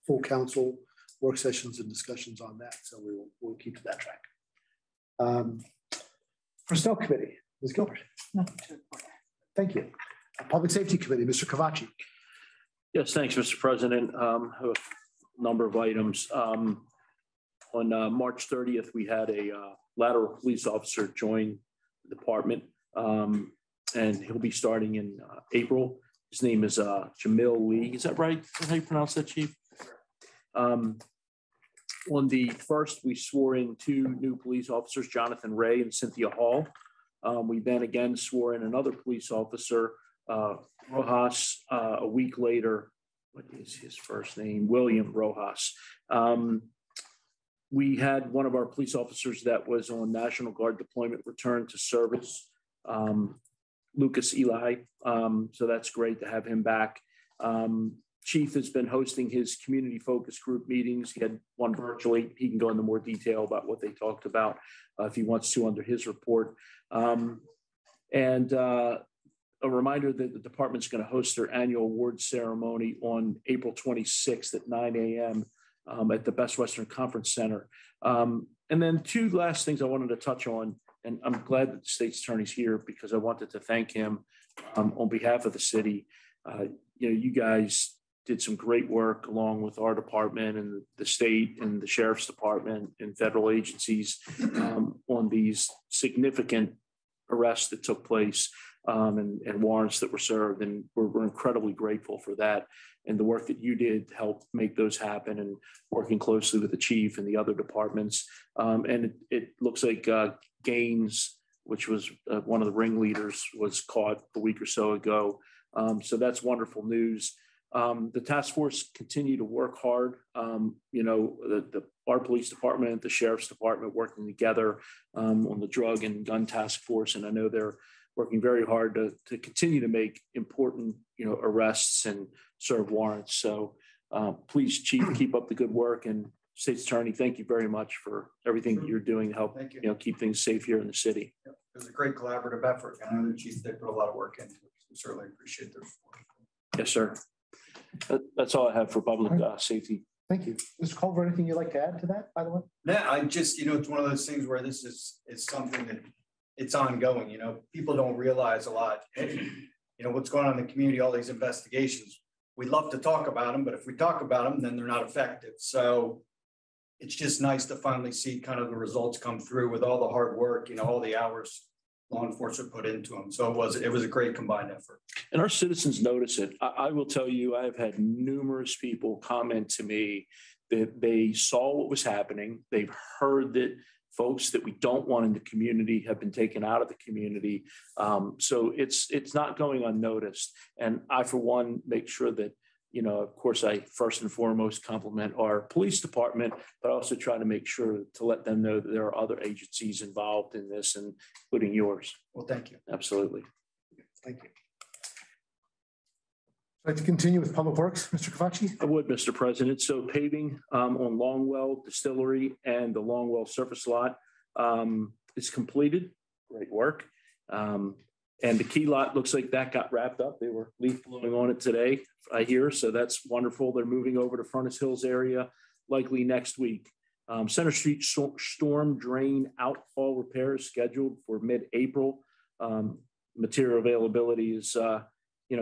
full council work sessions and discussions on that. So we'll keep to that track. Personnel Committee, Ms. Gilbert. Thank you. Public Safety Committee, Mr. Cavacci. Yes, thanks, Mr. President. I have a number of items. On March 30th, we had a lateral police officer join the department, and he'll be starting in April. His name is Jamil Lee. Is that right? How you pronounce that, Chief? On the 1st, we swore in 2 new police officers, Jonathan Ray and Cynthia Hall. We then again swore in another police officer, Rojas, a week later. What is his first name? William Rojas. We had one of our police officers that was on National Guard deployment return to service, Lucas Eli. So that's great to have him back. Chief has been hosting his community focus group meetings. He had one virtually. He can go into more detail about what they talked about if he wants to under his report. And a reminder that the department's going to host their annual award ceremony on April 26th at 9 a.m. At the Best Western Conference Center. And then 2 last things I wanted to touch on, and I'm glad that the state's attorney's here because I wanted to thank him on behalf of the city. You guys did some great work along with our department and the state and the sheriff's department and federal agencies on these significant arrests that took place and warrants that were served. And we're incredibly grateful for that and the work that you did to help make those happen and working closely with the chief and the other departments. And it looks like Gaines, which was one of the ringleaders, was caught a week or so ago. So that's wonderful news. The task force continue to work hard. Our police department and the sheriff's department working together on the drug and gun task force. And I know they're working very hard to continue to make important, arrests and serve warrants. So please, Chief, keep up the good work. And State's Attorney, thank you very much for everything that you're doing to help keep things safe here in the city. Yep. It was a great collaborative effort. I know the Chief, they put a lot of work into it. We certainly appreciate their support. Yes, sir. That's all I have for public safety. Thank you. Mr. Culver, anything you'd like to add to that, by the way? Yeah, I just, it's one of those things where this is something that it's ongoing. People don't realize a lot, what's going on in the community, all these investigations. We love to talk about them, but if we talk about them, then they're not effective. So it's just nice to finally see kind of the results come through with all the hard work, all the hours law enforcement put into them. So it was a great combined effort. And our citizens notice it. I will tell you, I've had numerous people comment to me that they saw what was happening. They've heard that folks that we don't want in the community have been taken out of the community. So it's not going unnoticed. And I, for one, make sure that, of course, I first and foremost compliment our police department, but also try to make sure to let them know that there are other agencies involved in this, and including yours. Well, thank you. Absolutely. Thank you. I'd like to continue with Public Works, Mr. Cavacci. I would, Mr. President. So paving on Longwell Distillery and the Longwell surface lot is completed. Great work. And the key lot looks like that got wrapped up. They were leaf blowing on it today, I hear. So that's wonderful. They're moving over to Furnace Hills area likely next week. Center Street storm drain outfall repair is scheduled for mid-April. Material availability is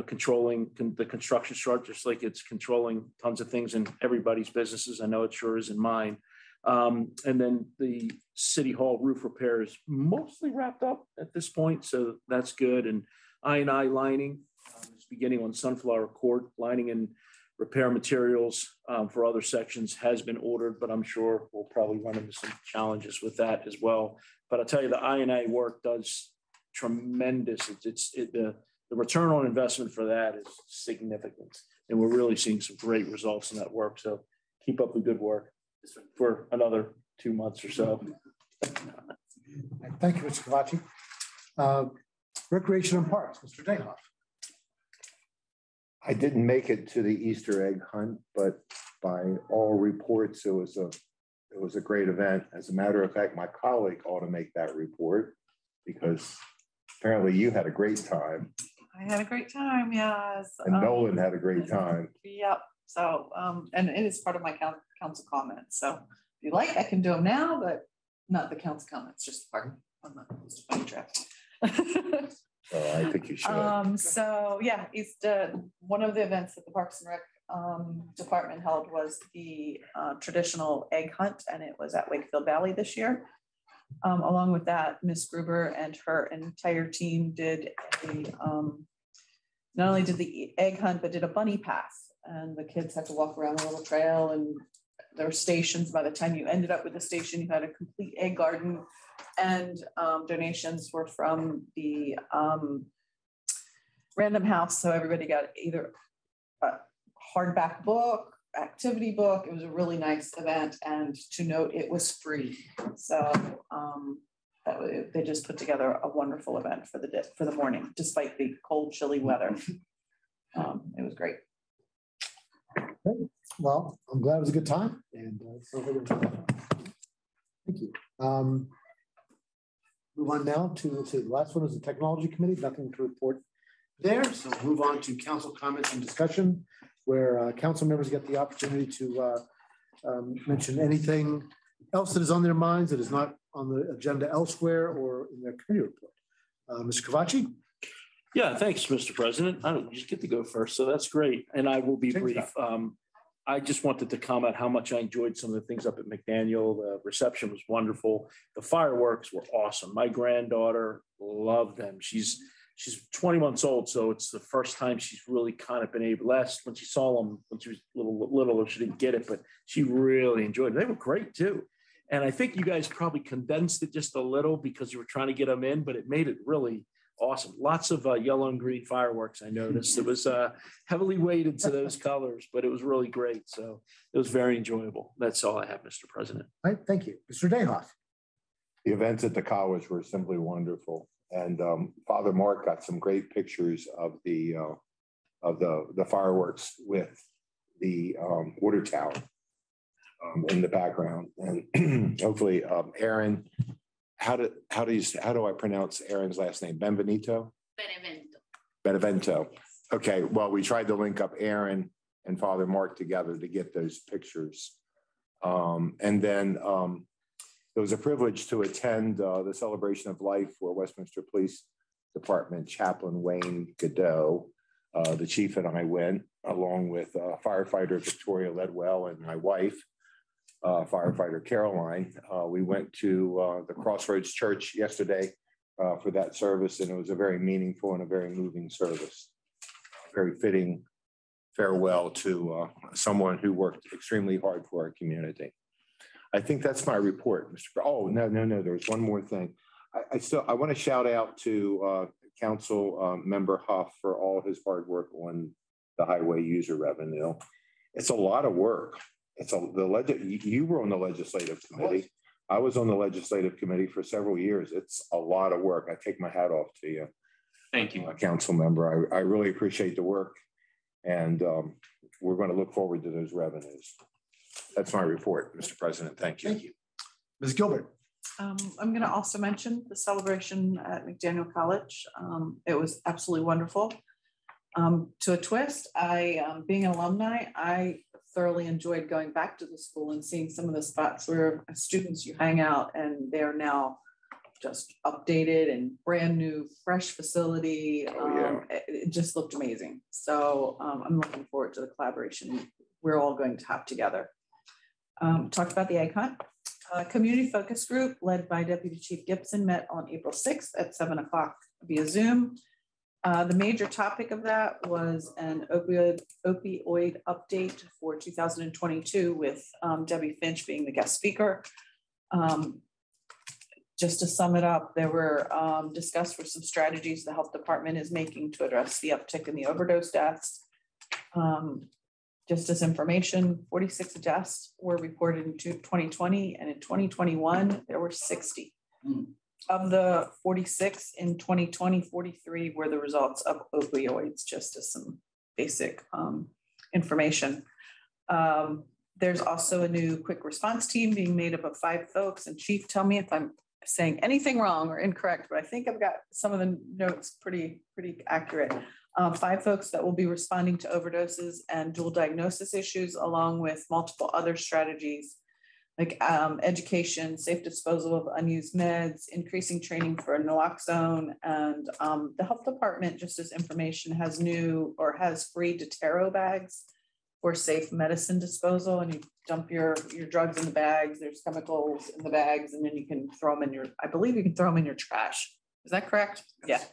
controlling the construction start, just like it's controlling tons of things in everybody's businesses. I know it sure is in mine. And then the City Hall roof repair is mostly wrapped up at this point, so that's good. And I&I lining is beginning on Sunflower Court. Lining and repair materials for other sections has been ordered, but I'm sure we'll probably run into some challenges with that as well. But I'll tell you, the I&I work does tremendous. The return on investment for that is significant, and we're really seeing some great results in that work. So keep up the good work for another 2 months or so. Thank you, Mr. Cavacci. Recreation and Parks, Mr. Dayhoff. I didn't make it to the Easter egg hunt, but by all reports, it was a great event. As a matter of fact, my colleague ought to make that report because apparently you had a great time. I had a great time, yes. And Nolan had a great time. Yep. So, and it is part of my council comments. So if you like, I can do them now, but not the council comments, just part on the draft. So I think you should. So yeah, one of the events that the Parks and Rec department held was the traditional egg hunt, and it was at Wakefield Valley this year. Along with that, Miss Gruber and her entire team did not only did the egg hunt, but did a bunny path. And the kids had to walk around a little trail, and there were stations. By the time you ended up with the station, you had a complete egg garden, and donations were from the Random House. So everybody got either a hardback book, activity book. It was a really nice event, and to note, it was free. So they just put together a wonderful event for the morning, despite the cold, chilly weather. It was great. Great. Well, I'm glad it was a good time, and thank you. Move on now to the last one is the Technology Committee. Nothing to report there, so move on to council comments and discussion, where council members get the opportunity to mention anything else that is on their minds that is not on the agenda elsewhere or in their committee report. Mr. Cavacci? Yeah, thanks, Mr. President. I don't just get to go first, so that's great. And I will be brief. I just wanted to comment how much I enjoyed some of the things up at McDaniel. The reception was wonderful. The fireworks were awesome. My granddaughter loved them. She's 20 months old, so it's the first time she's really kind of been able. When she saw them when she was little, she didn't get it, but she really enjoyed it. They were great too. And I think you guys probably condensed it just a little because you were trying to get them in, but it made it really awesome. Lots of yellow and green fireworks, I noticed. It was heavily weighted to those colors, but it was really great. So it was very enjoyable. That's all I have, Mr. President. All right, thank you. Mr. Dayhoff. The events at the college were simply wonderful. And Father Mark got some great pictures of the fireworks with the water tower in the background. And hopefully, Aaron, how do I pronounce Aaron's last name? Benevento? Benevento. Okay, well, we tried to link up Aaron and Father Mark together to get those pictures. And then it was a privilege to attend the celebration of life for Westminster Police Department Chaplain Wayne Godot. The chief and I went, along with firefighter Victoria Ledwell and my wife, firefighter Caroline. We went to the Crossroads Church yesterday for that service, and it was a very meaningful and a very moving service. Very fitting farewell to someone who worked extremely hard for our community. I think that's my report, Mr. Oh, no, there's one more thing. I want to shout out to Council Member Huff for all his hard work on the highway user revenue. It's a lot of work. You were on the legislative committee. I was on the legislative committee for several years. It's a lot of work. I take my hat off to you. Thank you, Council Member. I really appreciate the work, and we're going to look forward to those revenues. That's my report, Mr. President. Thank you. Thank you. Ms. Gilbert. I'm going to also mention the celebration at McDaniel College. It was absolutely wonderful. To a twist, being an alumni, I thoroughly enjoyed going back to the school and seeing some of the spots where students you hang out, and they're now just updated and brand new, fresh facility. It just looked amazing. So I'm looking forward to the collaboration we're all going to have together. Talked about the egg hunt. Community focus group led by Deputy Chief Gibson met on April 6th at 7 o'clock via Zoom. The major topic of that was an opioid update for 2022 with Debbie Finch being the guest speaker. Just to sum it up, there were discussed for some strategies the health department is making to address the uptick in the overdose deaths. Just as information, 46 deaths were reported in 2020, and in 2021, there were 60. Of the 46 in 2020, 43 were the results of opioids, just as some basic information. There's also a new quick response team being made up of 5 folks, and Chief, tell me if I'm saying anything wrong or incorrect, but I think I've got some of the notes pretty accurate. 5 folks that will be responding to overdoses and dual diagnosis issues, along with multiple other strategies like education, safe disposal of unused meds, increasing training for naloxone, and the health department, just as information, has free Detero bags for safe medicine disposal, and you dump your drugs in the bags. There's chemicals in the bags, and then you can throw them in I believe you can throw them in your trash. Is that correct? Yes. Yeah.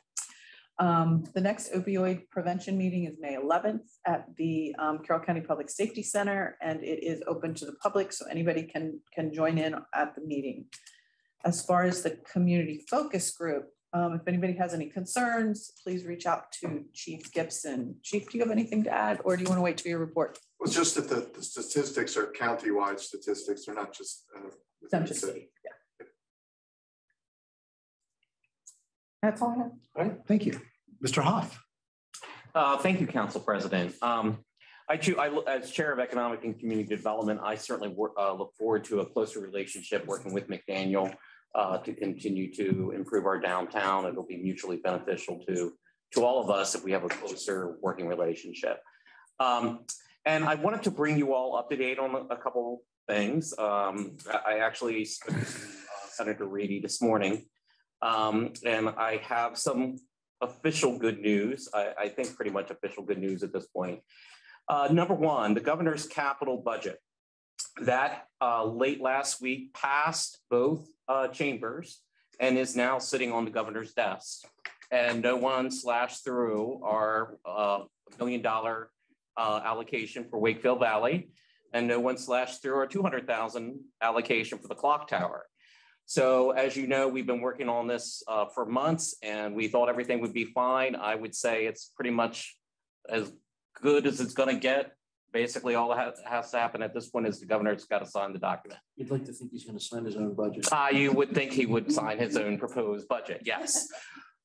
The next opioid prevention meeting is May 11th at the Carroll County Public Safety Center, and it is open to the public, so anybody can join in at the meeting. As far as the community focus group, if anybody has any concerns, please reach out to Chief Gibson. Chief, do you have anything to add, or do you want to wait till your report? Well, it's just that the statistics are county-wide statistics. They're not just within the city. Yeah. That's all I have. All right, thank you. Mr. Hoff. Thank you, Council President. As Chair of Economic and Community Development, I certainly look forward to a closer relationship working with McDaniel to continue to improve our downtown. It'll be mutually beneficial to all of us if we have a closer working relationship. And I wanted to bring you all up to date on a couple things. I actually spoke to Senator Reedy this morning, and I have some official good news. I think pretty much official good news at this point. Number one, the governor's capital budget that late last week passed both chambers and is now sitting on the governor's desk. And no one slashed through our $1 million allocation for Wakefield Valley, and no one slashed through our $200,000 allocation for the clock tower. So as you know, we've been working on this for months, and we thought everything would be fine. I would say it's pretty much as good as it's going to get. Basically, all that has to happen at this point is the governor's got to sign the document. You'd like to think he's going to sign his own budget. You would think he would sign his own proposed budget, yes.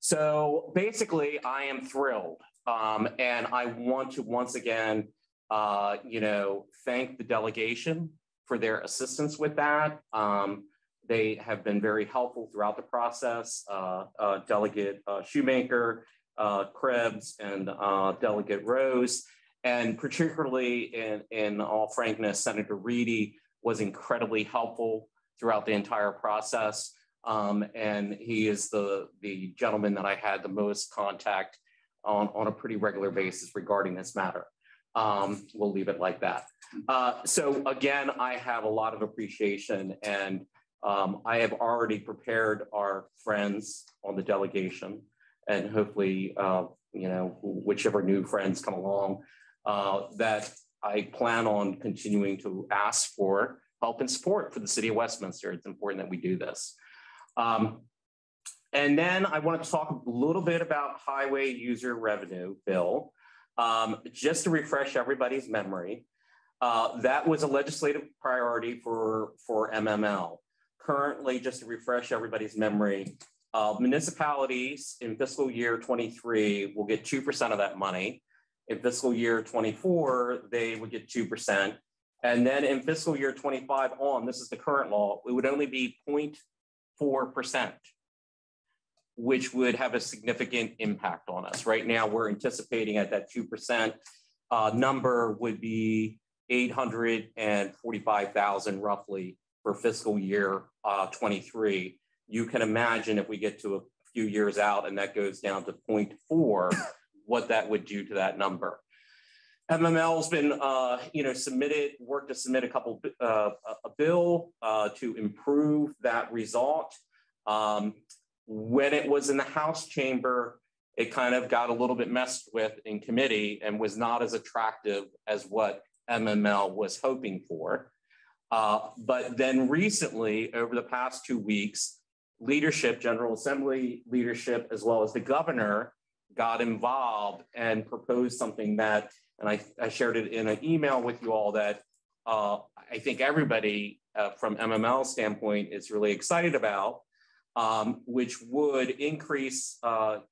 So basically, I am thrilled. And I want to once again, thank the delegation for their assistance with that. They have been very helpful throughout the process. Delegate Shoemaker, Krebs, and Delegate Rose. And particularly in all frankness, Senator Reedy was incredibly helpful throughout the entire process. And he is the gentleman that I had the most contact on a pretty regular basis regarding this matter. We'll leave it like that. So again, I have a lot of appreciation, and I have already prepared our friends on the delegation, and hopefully, whichever new friends come along, that I plan on continuing to ask for help and support for the city of Westminster. It's important that we do this. And then I want to talk a little bit about highway user revenue bill. Just to refresh everybody's memory, that was a legislative priority for MML. Currently, just to refresh everybody's memory, municipalities in fiscal year 23 will get 2% of that money. In fiscal year 24, they would get 2%. And then in fiscal year 25 on, this is the current law, it would only be 0.4%, which would have a significant impact on us. Right now, we're anticipating at that 2% number would be $845,000 roughly for fiscal year 23. You can imagine if we get to a few years out and that goes down to 0.4, what that would do to that number. MML's been, worked to submit a bill to improve that result. When it was in the House chamber, it kind of got a little bit messed with in committee and was not as attractive as what MML was hoping for. But then recently, over the past 2 weeks, leadership, General Assembly leadership, as well as the governor, got involved and proposed something that, and I shared it in an email with you all, that I think everybody from MML's standpoint is really excited about, which would increase for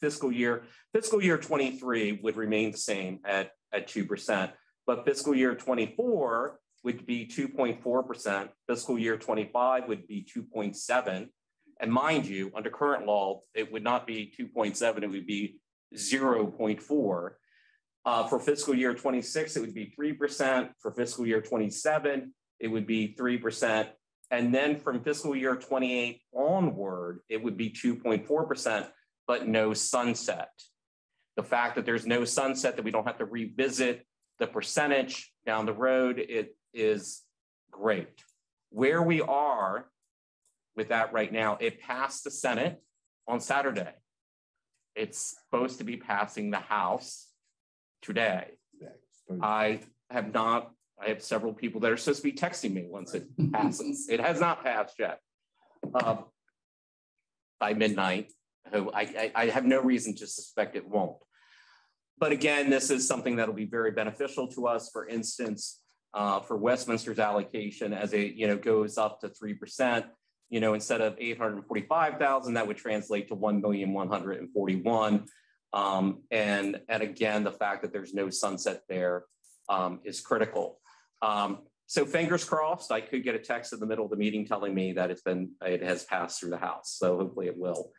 fiscal year 23 would remain the same at 2%, but fiscal year 24 would be 2.4%, fiscal year 25 would be 2.7%. And mind you, under current law, it would not be 2.7, it would be 0.4. For fiscal year 26, it would be 3%. For fiscal year 27, it would be 3%. And then from fiscal year 28 onward, it would be 2.4%, but no sunset. The fact that there's no sunset, that we don't have to revisit the percentage down the road, it is great. Where we are with that right now, it passed the Senate on Saturday. It's supposed to be passing the House today. I have several people that are supposed to be texting me once it passes. It has not passed yet. By midnight, I have no reason to suspect it won't. But again, this is something that'll be very beneficial to us. For instance, for Westminster's allocation, as it goes up to 3%, instead of 845,000, that would translate to 1,141,000. And again, the fact that there's no sunset there is critical. So fingers crossed, I could get a text in the middle of the meeting telling me that it has passed through the House. So hopefully it will.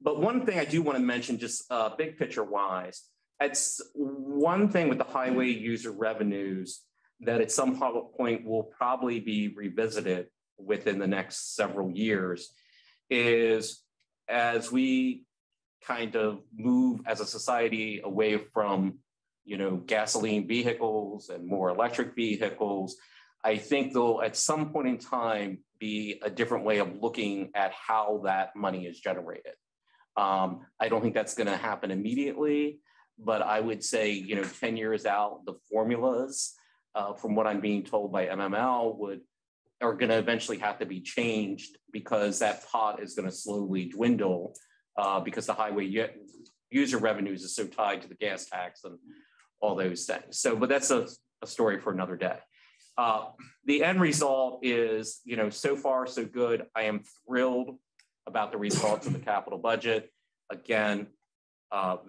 But one thing I do want to mention, just big picture wise, it's one thing with the highway user revenues that at some point will probably be revisited within the next several years, is as we kind of move as a society away from gasoline vehicles and more electric vehicles, I think there'll at some point in time be a different way of looking at how that money is generated. I don't think that's going to happen immediately, but I would say 10 years out, the formulas, from what I'm being told by MML, are going to eventually have to be changed, because that pot is going to slowly dwindle, because the highway user revenues is so tied to the gas tax and all those things. So, but that's a story for another day. The end result is, so far so good. I am thrilled about the results of the capital budget. Again,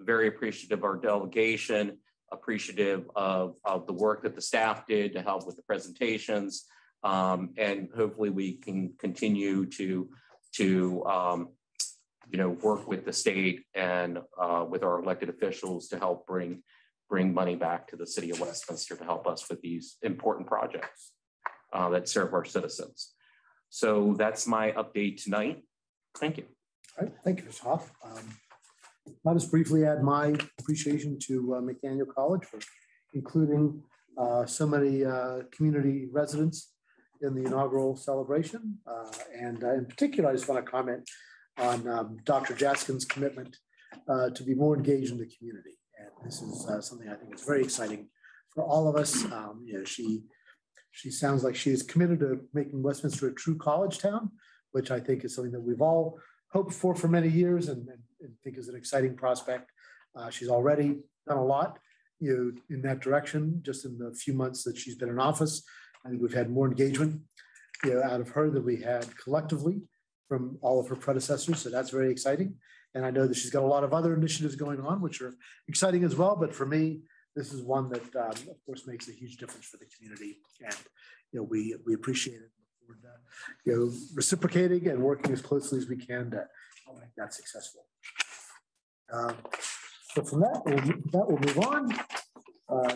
very appreciative of our delegation, appreciative of the work that the staff did to help with the presentations. And hopefully we can continue to work with the state and with our elected officials to help bring money back to the city of Westminster to help us with these important projects that serve our citizens. So that's my update tonight. Thank you. All right, thank you, Mr. Hoff. I'll just briefly add my appreciation to McDaniel College for including so many community residents in the inaugural celebration. And in particular, I just want to comment on Dr. Jaskin's commitment to be more engaged in the community. And this is something I think is very exciting for all of us. She sounds like she is committed to making Westminster a true college town, which I think is something that we've all hoped for many years and think is an exciting prospect. She's already done a lot in that direction just in the few months that she's been in office. I think we've had more engagement out of her than we had collectively from all of her predecessors. So that's very exciting. And I know that she's got a lot of other initiatives going on, which are exciting as well. But for me, this is one that, of course, makes a huge difference for the community. And, we appreciate it. Reciprocating and working as closely as we can to make that successful. So from that, we'll move on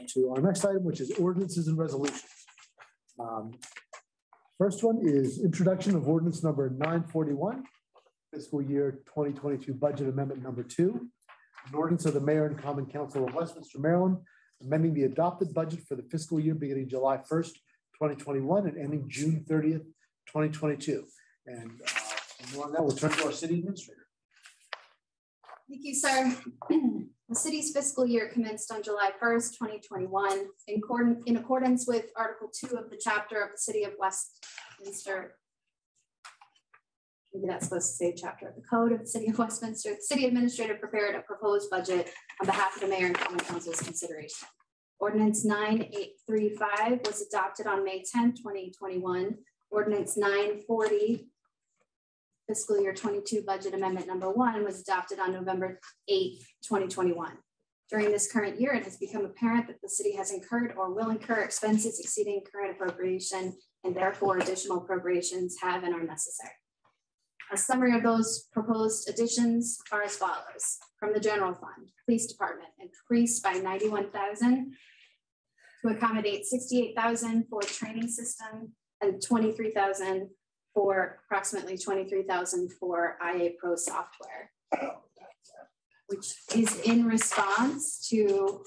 to our next item, which is ordinances and resolutions. First one is introduction of ordinance number 941, fiscal year 2022 budget amendment number 2. An ordinance of the mayor and common council of Westminster, Maryland, amending the adopted budget for the fiscal year beginning July 1st, 2021 and ending June 30th, 2022. And on that, we'll turn to our city administrator. Thank you, sir. The city's fiscal year commenced on July 1st, 2021, in accordance with Article 2 of the chapter of the City of Westminster. Maybe that's supposed to say chapter of the code of the City of Westminster. The city administrator prepared a proposed budget on behalf of the mayor and common council's consideration. Ordinance 9835 was adopted on May 10, 2021. Ordinance 940, fiscal year 22 budget amendment number 1 was adopted on November 8, 2021. During this current year, it has become apparent that the city has incurred or will incur expenses exceeding current appropriation, and therefore additional appropriations have and are necessary. A summary of those proposed additions are as follows. From the general fund, police department increased by $91,000 to accommodate $68,000 for training system and $23,000 for approximately $23,000 for IA Pro software, which is in response to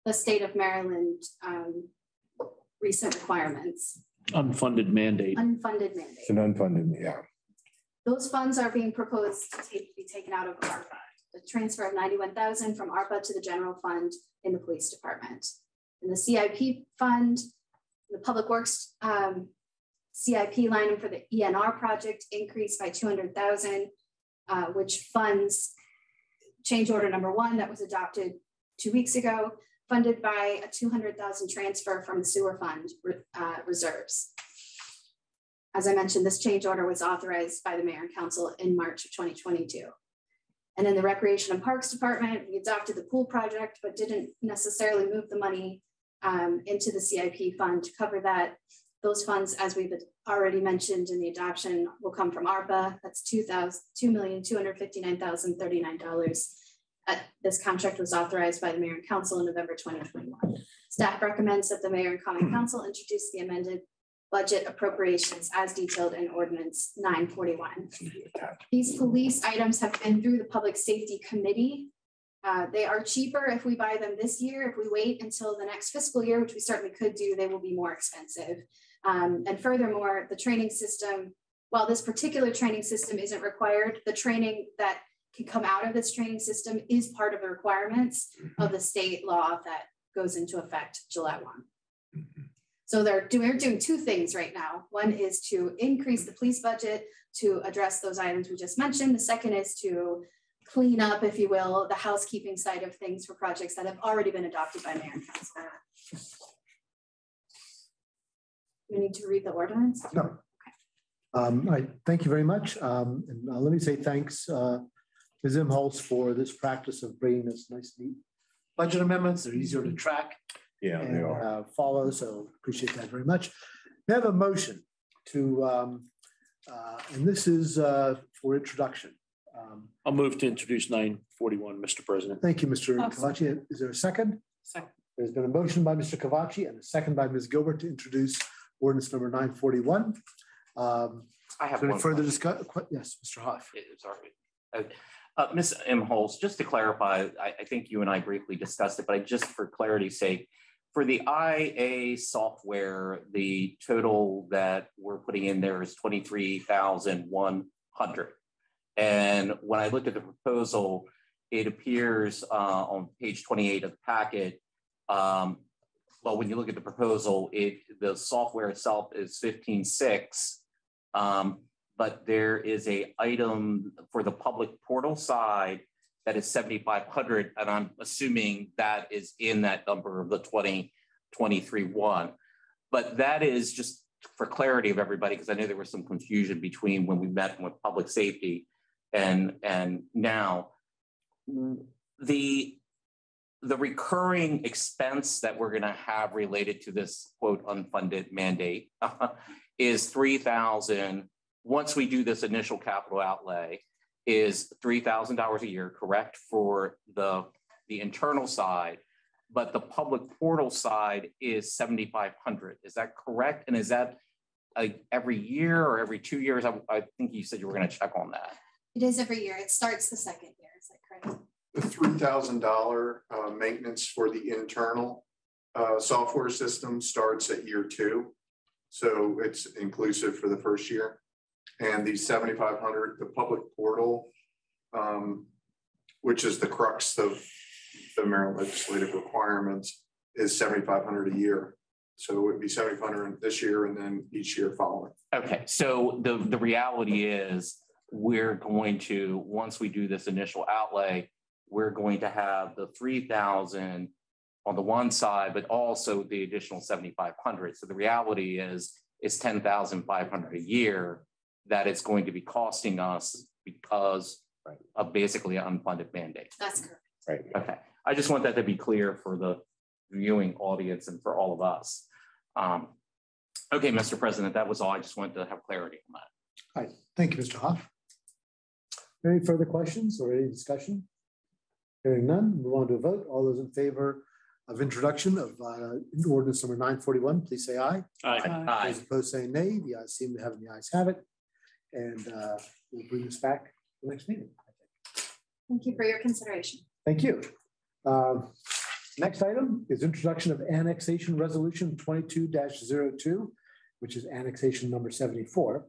the state of Maryland recent requirements. Unfunded mandate. Unfunded mandate. It's an unfunded, yeah. Those funds are being proposed to be taken out of ARPA. The transfer of $91,000 from ARPA to the general fund in the police department. In the CIP fund, the public works CIP line for the ENR project increased by $200,000, which funds change order number 1 that was adopted 2 weeks ago, funded by a $200,000 transfer from the sewer fund reserves. As I mentioned, this change order was authorized by the mayor and council in March of 2022. And in the Recreation and Parks Department, we adopted the pool project, but didn't necessarily move the money into the CIP fund to cover that. Those funds, as we've already mentioned in the adoption, will come from ARPA. That's $2,259,039. This contract was authorized by the mayor and council in November 2021. Staff recommends that the mayor and common council introduce the amended budget appropriations as detailed in Ordinance 941. These police items have been through the Public Safety Committee. They are cheaper if we buy them this year. If we wait until the next fiscal year, which we certainly could do, they will be more expensive. And furthermore, the training system, while this particular training system isn't required, the training that can come out of this training system is part of the requirements of the state law that goes into effect July 1. So we're doing 2 things right now. One is to increase the police budget to address those items we just mentioned. The second is to clean up, if you will, the housekeeping side of things for projects that have already been adopted by mayor and council. You need to read the ordinance? No. Okay. All right, thank you very much. And let me say thanks, Ms. Imholz, for this practice of bringing us nice, neat budget amendments. They're easier to track. Yeah, and they are. follow, so appreciate that very much. We have a motion to, and this is for introduction. I'll move to introduce 941, Mr. President. Thank you, Mr. Cavacci. Is there a second? Second. There's been a motion by Mr. Cavacci and a second by Ms. Gilbert to introduce ordinance number 941. I have one further question. discussion. Yes, Mr. Hoff. Sorry. Ms. Imholz, just to clarify, I think you and I briefly discussed it, but just for clarity's sake, for the IA software, the total that we're putting in there is $23,100. And when I looked at the proposal, it appears on page 28 of the packet. Well, when you look at the proposal, the software itself is 15.6. But there is a item for the public portal side that is 7,500, and I'm assuming that is in that number of the 23.1. But that is just for clarity of everybody, because I know there was some confusion between when we met with public safety and now. The recurring expense that we're going to have related to this quote unfunded mandate is $3,000. Once we do this initial capital outlay, is $3,000 a year, correct, for the internal side, but the public portal side is $7,500. Is that correct? And is that every year or every 2 years? I think you said you were going to check on that. It is every year. It starts the second year. Is that correct? The $3,000 maintenance for the internal software system starts at year 2. So it's inclusive for the first year. And the $7,500, the public portal, which is the crux of the Maryland legislative requirements, is $7,500 a year. So it would be $7,500 this year and then each year following. Okay, so the reality is we're going to, once we do this initial outlay, we're going to have the $3,000 on the one side, but also the additional $7,500. So the reality is it's $10,500 a year that it's going to be costing us because of basically an unfunded mandate. That's correct. Right. Okay, I just want that to be clear for the viewing audience and for all of us. Okay, Mr. President, that was all. I just wanted to have clarity on that. All right, thank you, Mr. Hoff. Any further questions or any discussion? Hearing none, move on to a vote. All those in favor of introduction of ordinance number 941, please say aye. Aye. Those opposed say nay. The ayes seem to have it, the ayes have it. And we'll bring this back to the next meeting. Thank you for your consideration. Thank you. Next item is introduction of Annexation Resolution 22-02, which is Annexation number 74,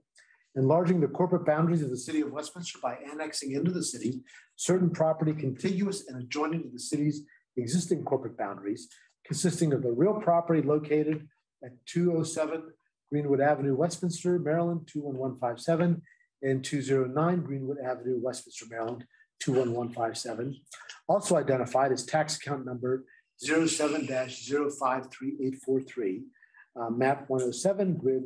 enlarging the corporate boundaries of the city of Westminster by annexing into the city certain property contiguous and adjoining to the city's existing corporate boundaries, consisting of the real property located at 207 Greenwood Avenue, Westminster, Maryland, 21157, and 209 Greenwood Avenue, Westminster, Maryland, 21157, also identified as tax account number 07-053843, map 107, grid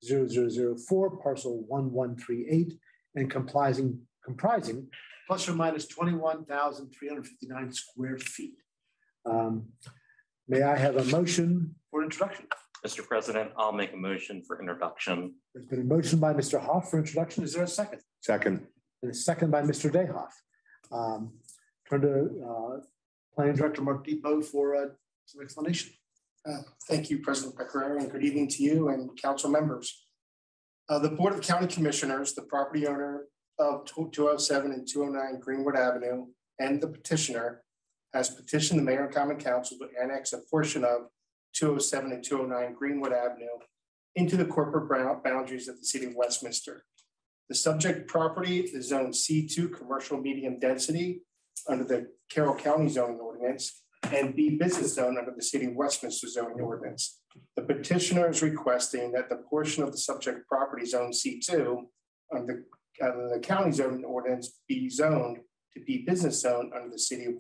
0004, parcel 1138, and comprising plus or minus 21,359 square feet. May I have a motion for introduction? Mr. President, I'll make a motion for introduction. There's been a motion by Mr. Hoff for introduction. Is there a second? Second. And a second by Mr. Dayhoff. Turn to Planning Director Mark Depot for some explanation. Thank you, President Pecoraro, and good evening to you and council members. The Board of County Commissioners, the property owner of 207 and 209 Greenwood Avenue, and the petitioner has petitioned the Mayor and Common Council to annex a portion of 207 and 209 Greenwood Avenue into the corporate boundaries of the city of Westminster. The subject property is zone C2 commercial medium density under the Carroll County zoning ordinance and B business zone under the city of Westminster zoning ordinance. The petitioner is requesting that the portion of the subject property zone C2 under the county zoning ordinance be zoned to B business zone under the city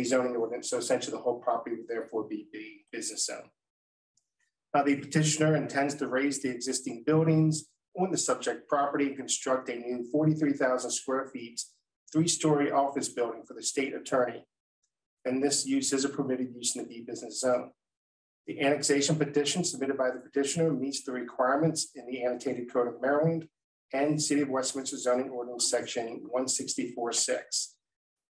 zoning ordinance. So essentially the whole property would therefore be B business zone. The petitioner intends to raise the existing buildings on the subject property and construct a new 43,000 square feet, 3-story office building for the state attorney. And this use is a permitted use in the B business zone. The annexation petition submitted by the petitioner meets the requirements in the annotated code of Maryland and City of Westminster zoning ordinance section 164.6.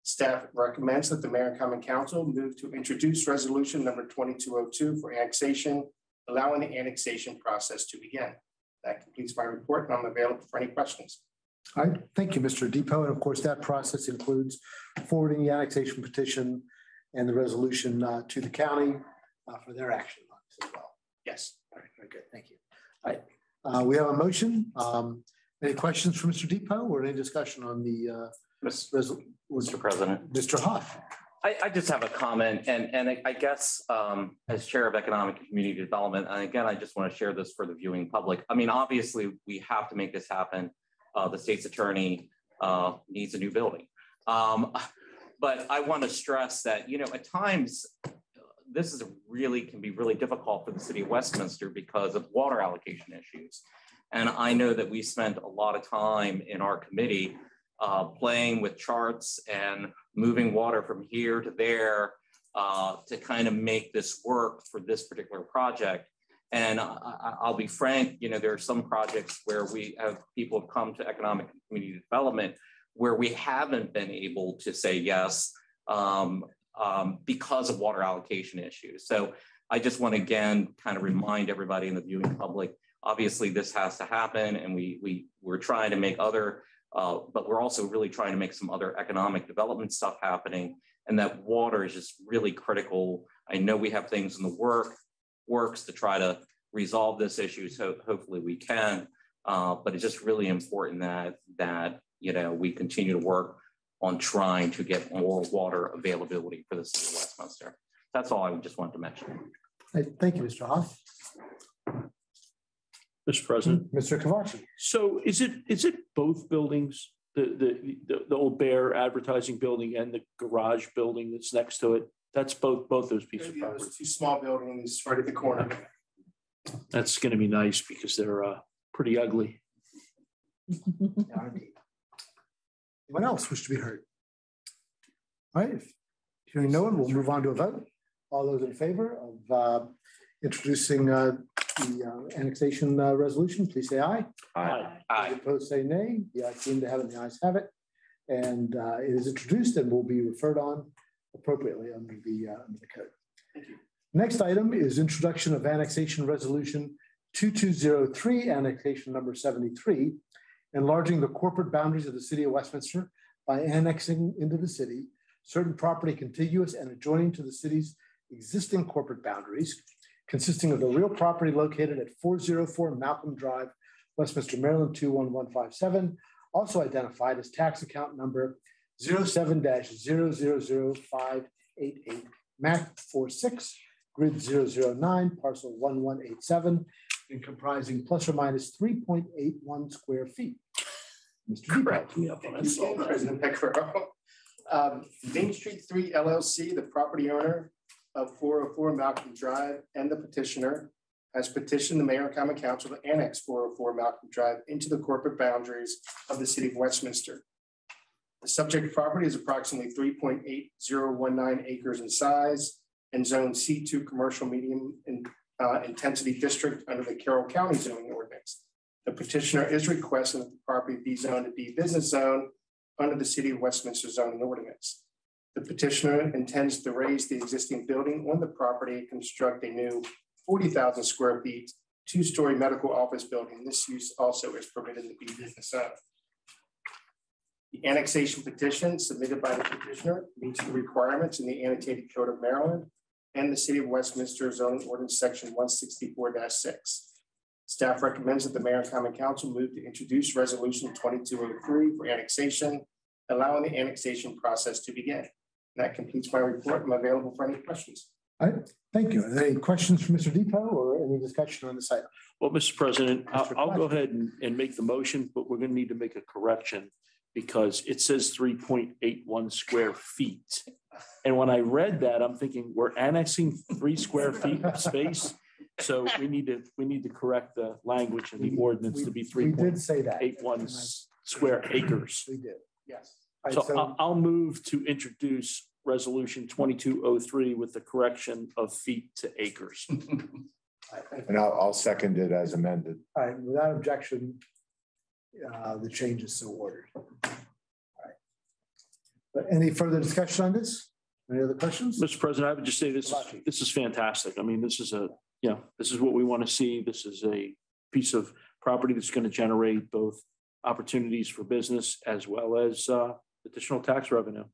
Staff recommends that the Mayor and Common Council move to introduce resolution number 2202 for annexation, allowing the annexation process to begin. That completes my report, and I'm available for any questions. All right, thank you, Mr. Depot. And of course, that process includes forwarding the annexation petition and the resolution to the county for their action on this as well. Yes. All right, very good. Thank you. All right, we have a motion. Any questions for Mr. Depot or any discussion on the Mr. President? Mr. Huff. I just have a comment, and I guess as Chair of Economic and Community Development, and again, I just want to share this for the viewing public. I mean, obviously, we have to make this happen. The state's attorney needs a new building. But I want to stress that, you know, at times, this is can be really difficult for the city of Westminster because of water allocation issues. And I know that we spent a lot of time in our committee playing with charts and moving water from here to there to kind of make this work for this particular project. And I'll be frank, you know, there are some projects where people have come to economic and community development where we haven't been able to say yes because of water allocation issues. So I just want to again kind of remind everybody in the viewing public, obviously this has to happen, and we're trying to make other, but we're also really trying to make some other economic development stuff happening, and that water is just really critical. I know we have things in the works to try to resolve this issue, so hopefully we can, but it's just really important that you know, we continue to work on trying to get more water availability for the city of Westminster. That's all I just wanted to mention. Thank you, Mr. Huff. Mr. President. Mr. Kavachi. So is it both buildings, the old Bear advertising building and the garage building that's next to it? That's both those pieces of property. Those 2 small buildings right at the corner. That's going to be nice because they're pretty ugly. Anyone else wish to be heard? All right, hearing no one, we'll move on to a vote. All those in favor of introducing the annexation resolution, please say aye. Aye. Aye. Opposed, say nay. The ayes seem to have it, the ayes have it. And it is introduced and will be referred on appropriately under the code. Thank you. Next item is introduction of annexation resolution 2203, annexation number 73, enlarging the corporate boundaries of the city of Westminster by annexing into the city certain property contiguous and adjoining to the city's existing corporate boundaries, consisting of the real property located at 404 Malcolm Drive, Westminster, Maryland 21157, also identified as tax account number 07-000588, MAC 46, grid 009, parcel 1187, and comprising plus or minus 3.81 square feet. Mr. Correct me up on that. President Pecoraro. Main Street 3 LLC, the property owner of 404 Malcolm Drive, and the petitioner has petitioned the Mayor and Common Council to annex 404 Malcolm Drive into the corporate boundaries of the city of Westminster. The subject property is approximately 3.8019 acres in size and zone C2 commercial medium intensity district under the Carroll County zoning ordinance. The petitioner is requesting that the property be zoned to B business zone under the city of Westminster zoning ordinance. The petitioner intends to raise the existing building on the property and construct a new 40,000 square feet, 2-story medical office building. This use also is permitted in the B business zone. The annexation petition submitted by the petitioner meets the requirements in the annotated code of Maryland and the city of Westminster zoning ordinance section 164-6. Staff recommends that the Mayor and Common Council move to introduce resolution 2203 for annexation, allowing the annexation process to begin. And that completes my report. I'm available for any questions. All right, thank you. Are there any questions for Mr. Depot or any discussion on this item? Well, Mr. President, I'll go ahead and make the motion, but we're going to need to make a correction because it says 3.81 square feet. And when I read that, I'm thinking we're annexing 3 square feet of space. So we need to correct the language in the ordinance to be We did say that. 3.81 square acres. We did, yes. So I'll move to introduce resolution 2203 with the correction of feet to acres. And I'll second it as amended. All right, without objection, the change is so ordered. All right. But any further discussion on this? Any other questions? Mr. President, I would just say this is fantastic. I mean, this is this is what we want to see. This is a piece of property that's going to generate both opportunities for business as well as additional tax revenue.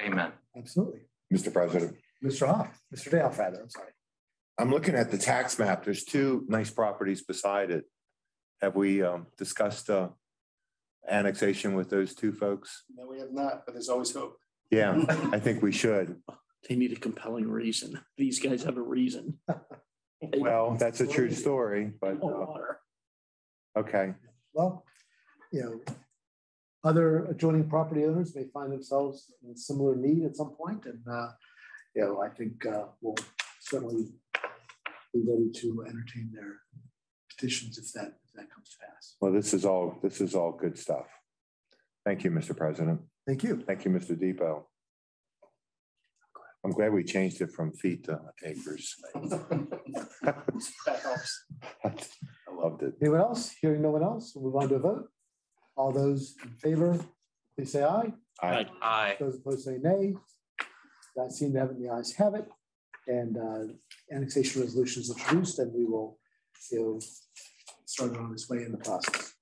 Amen. Absolutely. Mr. President. Mr. Dayhoff, rather, I'm sorry. I'm looking at the tax map. There's two nice properties beside it. Have we discussed annexation with those two folks? No, we have not, but there's always hope. Yeah, I think we should. They need a compelling reason. These guys have a reason. Well, that's a true story, but okay. Well, other adjoining property owners may find themselves in similar need at some point, and I think we'll certainly be ready to entertain their petitions if that comes to pass. Well, this is all good stuff. Thank you, Mr. President. Thank you. Thank you, Mr. Depot. I'm glad we changed it from feet to acres. That helps. I loved it. Anyone else? Hearing no one else, we'll move on to a vote. All those in favor, please say aye. Aye. Aye. Those opposed say nay. That seem to have it, the ayes have it. And annexation resolution is introduced, and we will start on its way in the process.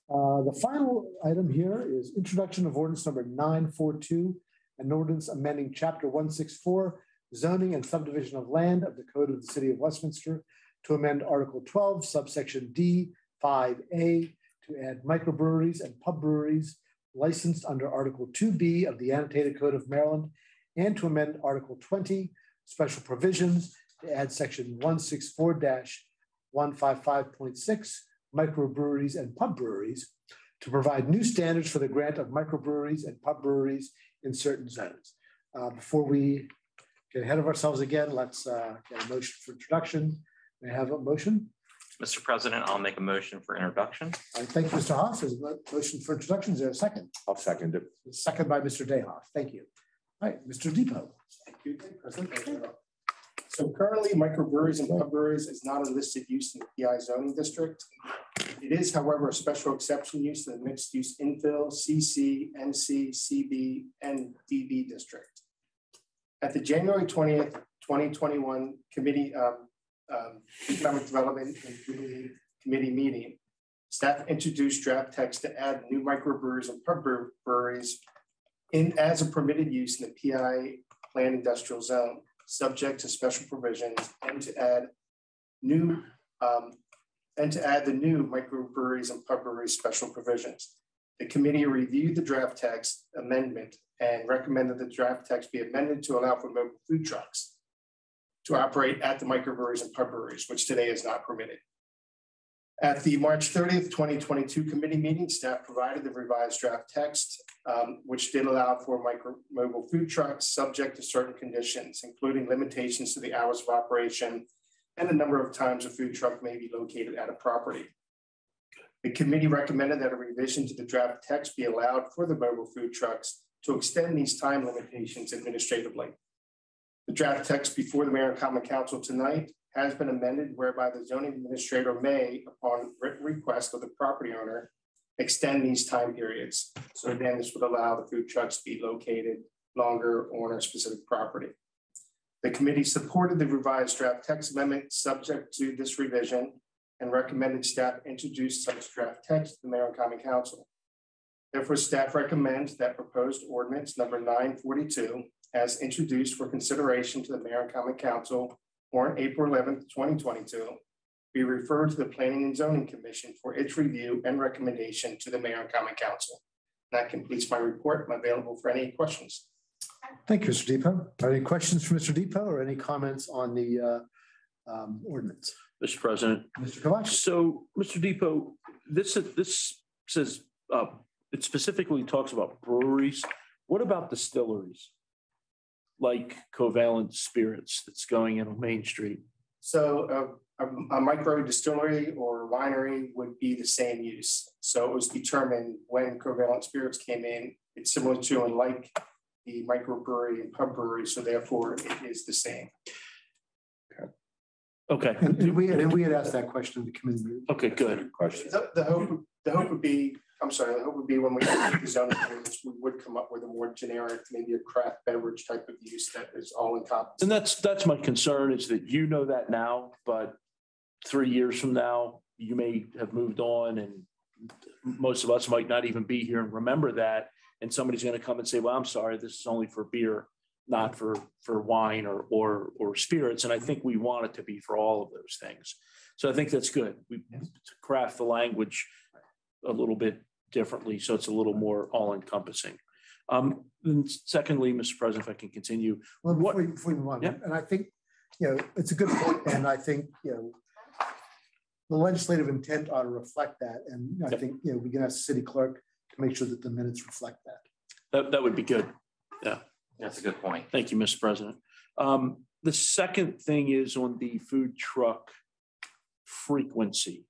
The final item here is introduction of ordinance number 942, an ordinance amending chapter 164, zoning and subdivision of land of the Code of the City of Westminster to amend Article 12, subsection D, 5A, to add microbreweries and pub breweries licensed under Article 2B of the Annotated Code of Maryland, and to amend Article 20, special provisions, to add section 164-155.6, microbreweries and pub breweries, to provide new standards for the grant of microbreweries and pub breweries in certain zones. Before we get ahead of ourselves again, let's get a motion for introduction. May I have a motion? Mr. President, I'll make a motion for introduction. Thank you, Mr. Haas. There's a motion for introduction. Is there a second? I'll second it. Second by Mr. Dayhoff. Thank you. All right, Mr. Depot. Thank you, President. So currently, microbreweries and pub breweries is not a listed use in the PI zoning district. It is, however, a special exception use in the mixed use infill, CC, NC, CB, and DB district. At the January 20th, 2021 Committee Economic Development and Committee meeting, staff introduced draft text to add new microbreweries and pub breweries as a permitted use in the PI planned industrial zone, subject to special provisions, and to add the new microbreweries and pub breweries special provisions. The committee reviewed the draft text amendment and recommended the draft text be amended to allow for mobile food trucks to operate at the microbreweries and pub breweries, which today is not permitted. At the March 30th, 2022 committee meeting, staff provided the revised draft text, which did allow for mobile food trucks subject to certain conditions, including limitations to the hours of operation and the number of times a food truck may be located at a property. The committee recommended that a revision to the draft text be allowed for the mobile food trucks to extend these time limitations administratively. The draft text before the Mayor and Common Council tonight has been amended, whereby the zoning administrator may, upon written request of the property owner, extend these time periods. So again, this would allow the food trucks to be located longer on a specific property. The committee supported the revised draft text amendment subject to this revision and recommended staff introduce such draft text to the Mayor and Common Council. Therefore, staff recommends that proposed ordinance number 942 as introduced for consideration to the Mayor and Common Council on April 11th, 2022, be referred to the Planning and Zoning Commission for its review and recommendation to the Mayor and Common Council. That completes my report. I'm available for any questions. Thank you, Mr. Depot. Are there any questions for Mr. Depot or any comments on the ordinance? Mr. President. Mr. Kovacs. So, Mr. Depot, this says it specifically talks about breweries. What about distilleries? Like Covalent Spirits that's going in on Main Street. So a micro distillery or winery would be the same use. So it was determined when covalent spirits came in, it's similar to and like the microbrewery and pub brewery, so therefore it is the same. Okay. And we had asked that question in the committee meeting. Okay, good. Question. The hope would be, I'm sorry, the hope would be when we get the zoning ordinance, we would come up with a more generic, maybe a craft beverage type of use that is all encompassing. And that's my concern, is that you know that now, but 3 years from now, you may have moved on, and most of us might not even be here and remember that. And somebody's going to come and say, well, I'm sorry, this is only for beer, not for wine or spirits. And I think we want it to be for all of those things. So I think that's good. We craft the language a little bit differently, so it's a little more all encompassing. And secondly, Mr. President, if I can continue. Well, before we move on, and I think, it's a good point, and I think, the legislative intent ought to reflect that. And I think, we can ask the city clerk to make sure that the minutes reflect that. That would be good. Yeah. That's a good point. Thank you, Mr. President. The second thing is on the food truck frequency,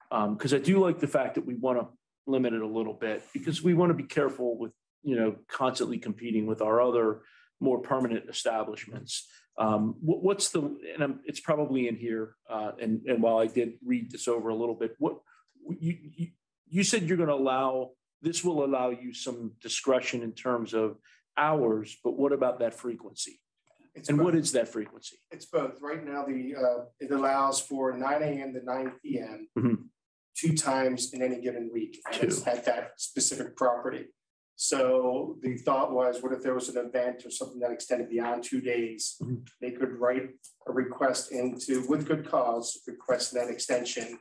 because I do like the fact that we want to limit it a little bit, because we want to be careful with, constantly competing with our other more permanent establishments. What's it's probably in here, and while I did read this over a little bit, what you said you're going to this will allow you some discretion in terms of hours, but what about that frequency? What is that frequency? It's both. Right now, it allows for 9 a.m. to 9 p.m. 2 times in any given week at that specific property. So the thought was, what if there was an event or something that extended beyond 2 days? They could write a request with good cause, request that extension,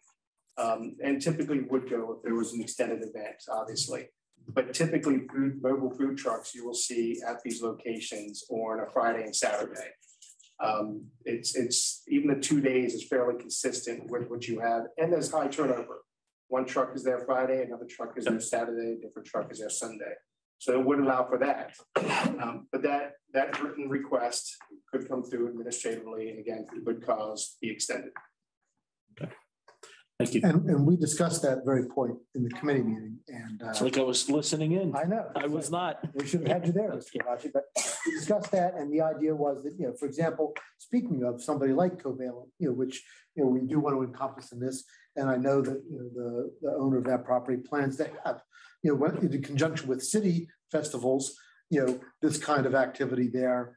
and typically would go if there was an extended event, obviously. But typically, mobile food trucks you will see at these locations on a Friday and Saturday. It's even the 2 days is fairly consistent with what you have, and there's high turnover. One truck is there Friday, another truck is there Saturday, different truck is there Sunday. So it would allow for that. But that written request could come through administratively, and again, for good cause, be extended. Okay. Thank you. And we discussed that very point in the committee meeting. And it's like I was listening in. I know. I was not. We should have had you there, Mr. Raji, but we discussed that. And the idea was that, for example, speaking of somebody like Covalent, which, we do want to encompass in this. And I know that, the owner of that property plans to have, in conjunction with city festivals, this kind of activity there,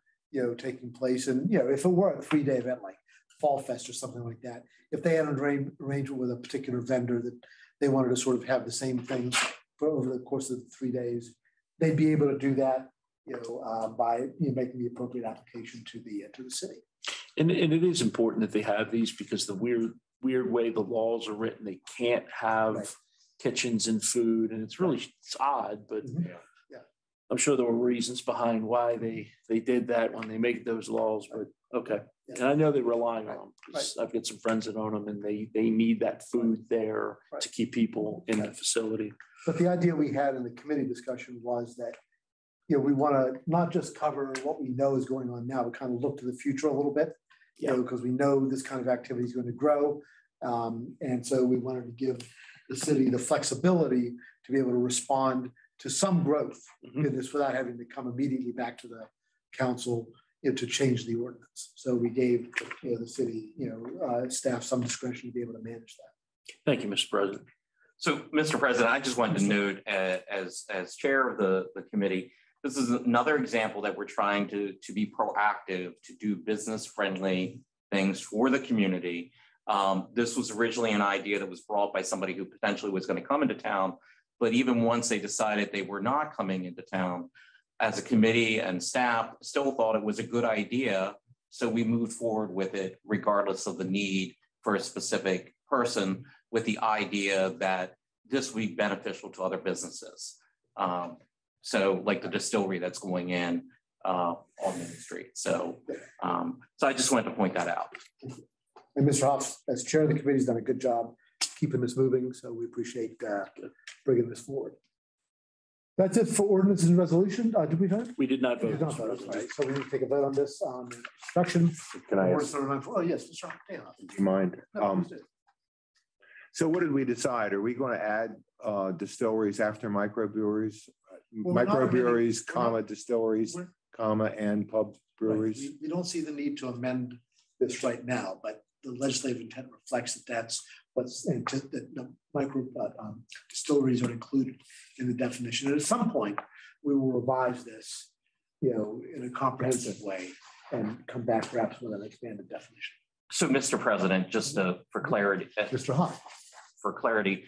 taking place. And, if it were a 3-day event like Fall Fest or something like that, if they had an arrangement with a particular vendor that they wanted to sort of have the same thing for over the course of the 3 days, they'd be able to do that, by making the appropriate application to the city. And it is important that they have these, because the weird way the laws are written, they can't have kitchens and food, and it's odd, but I'm sure there were reasons behind why they did that when they make those laws, but okay. Yeah. And I know they rely on them, because I've got some friends that own them, and they need that food there to keep people in the facility. But the idea we had in the committee discussion was that, we want to not just cover what we know is going on now, but kind of look to the future a little bit, because we know this kind of activity is going to grow. And so we wanted to give the city the flexibility to be able to respond to some growth in this without having to come immediately back to the council to change the ordinance. So we gave the city staff some discretion to be able to manage that. Thank you, Mr. President. So, Mr. President, I just wanted to note as chair of the committee, this is another example that we're trying to be proactive, to do business-friendly things for the community. This was originally an idea that was brought by somebody who potentially was going to come into town, but even once they decided they were not coming into town, as a committee and staff still thought it was a good idea. So we moved forward with it regardless of the need for a specific person, with the idea that this would be beneficial to other businesses. So like the distillery that's going in on Main Street. So I just wanted to point that out. And Mr. Hoff, as chair of the committee, has done a good job keeping this moving. So we appreciate bringing this forward. That's it for ordinances and resolution. Did we vote? We did not We vote. did not vote. All right, so we need to take a vote on this instruction. Can I Ordinance ask, number 94. Oh, yes, Mr. Taylor. do you mind? No, please do. So what did we decide? Are we going to add distilleries after microbreweries? Well, we're not Microbreweries, amending- we're comma, distilleries, We're- comma, and pub Right, breweries? we don't see the need to amend this right now, but the legislative intent reflects that that's what's, and just that the micro distilleries are included in the definition. And at some point, we will revise this, in a comprehensive way and come back perhaps with an expanded definition. So, Mr. President, just for clarity. Mr. Hahn. For clarity,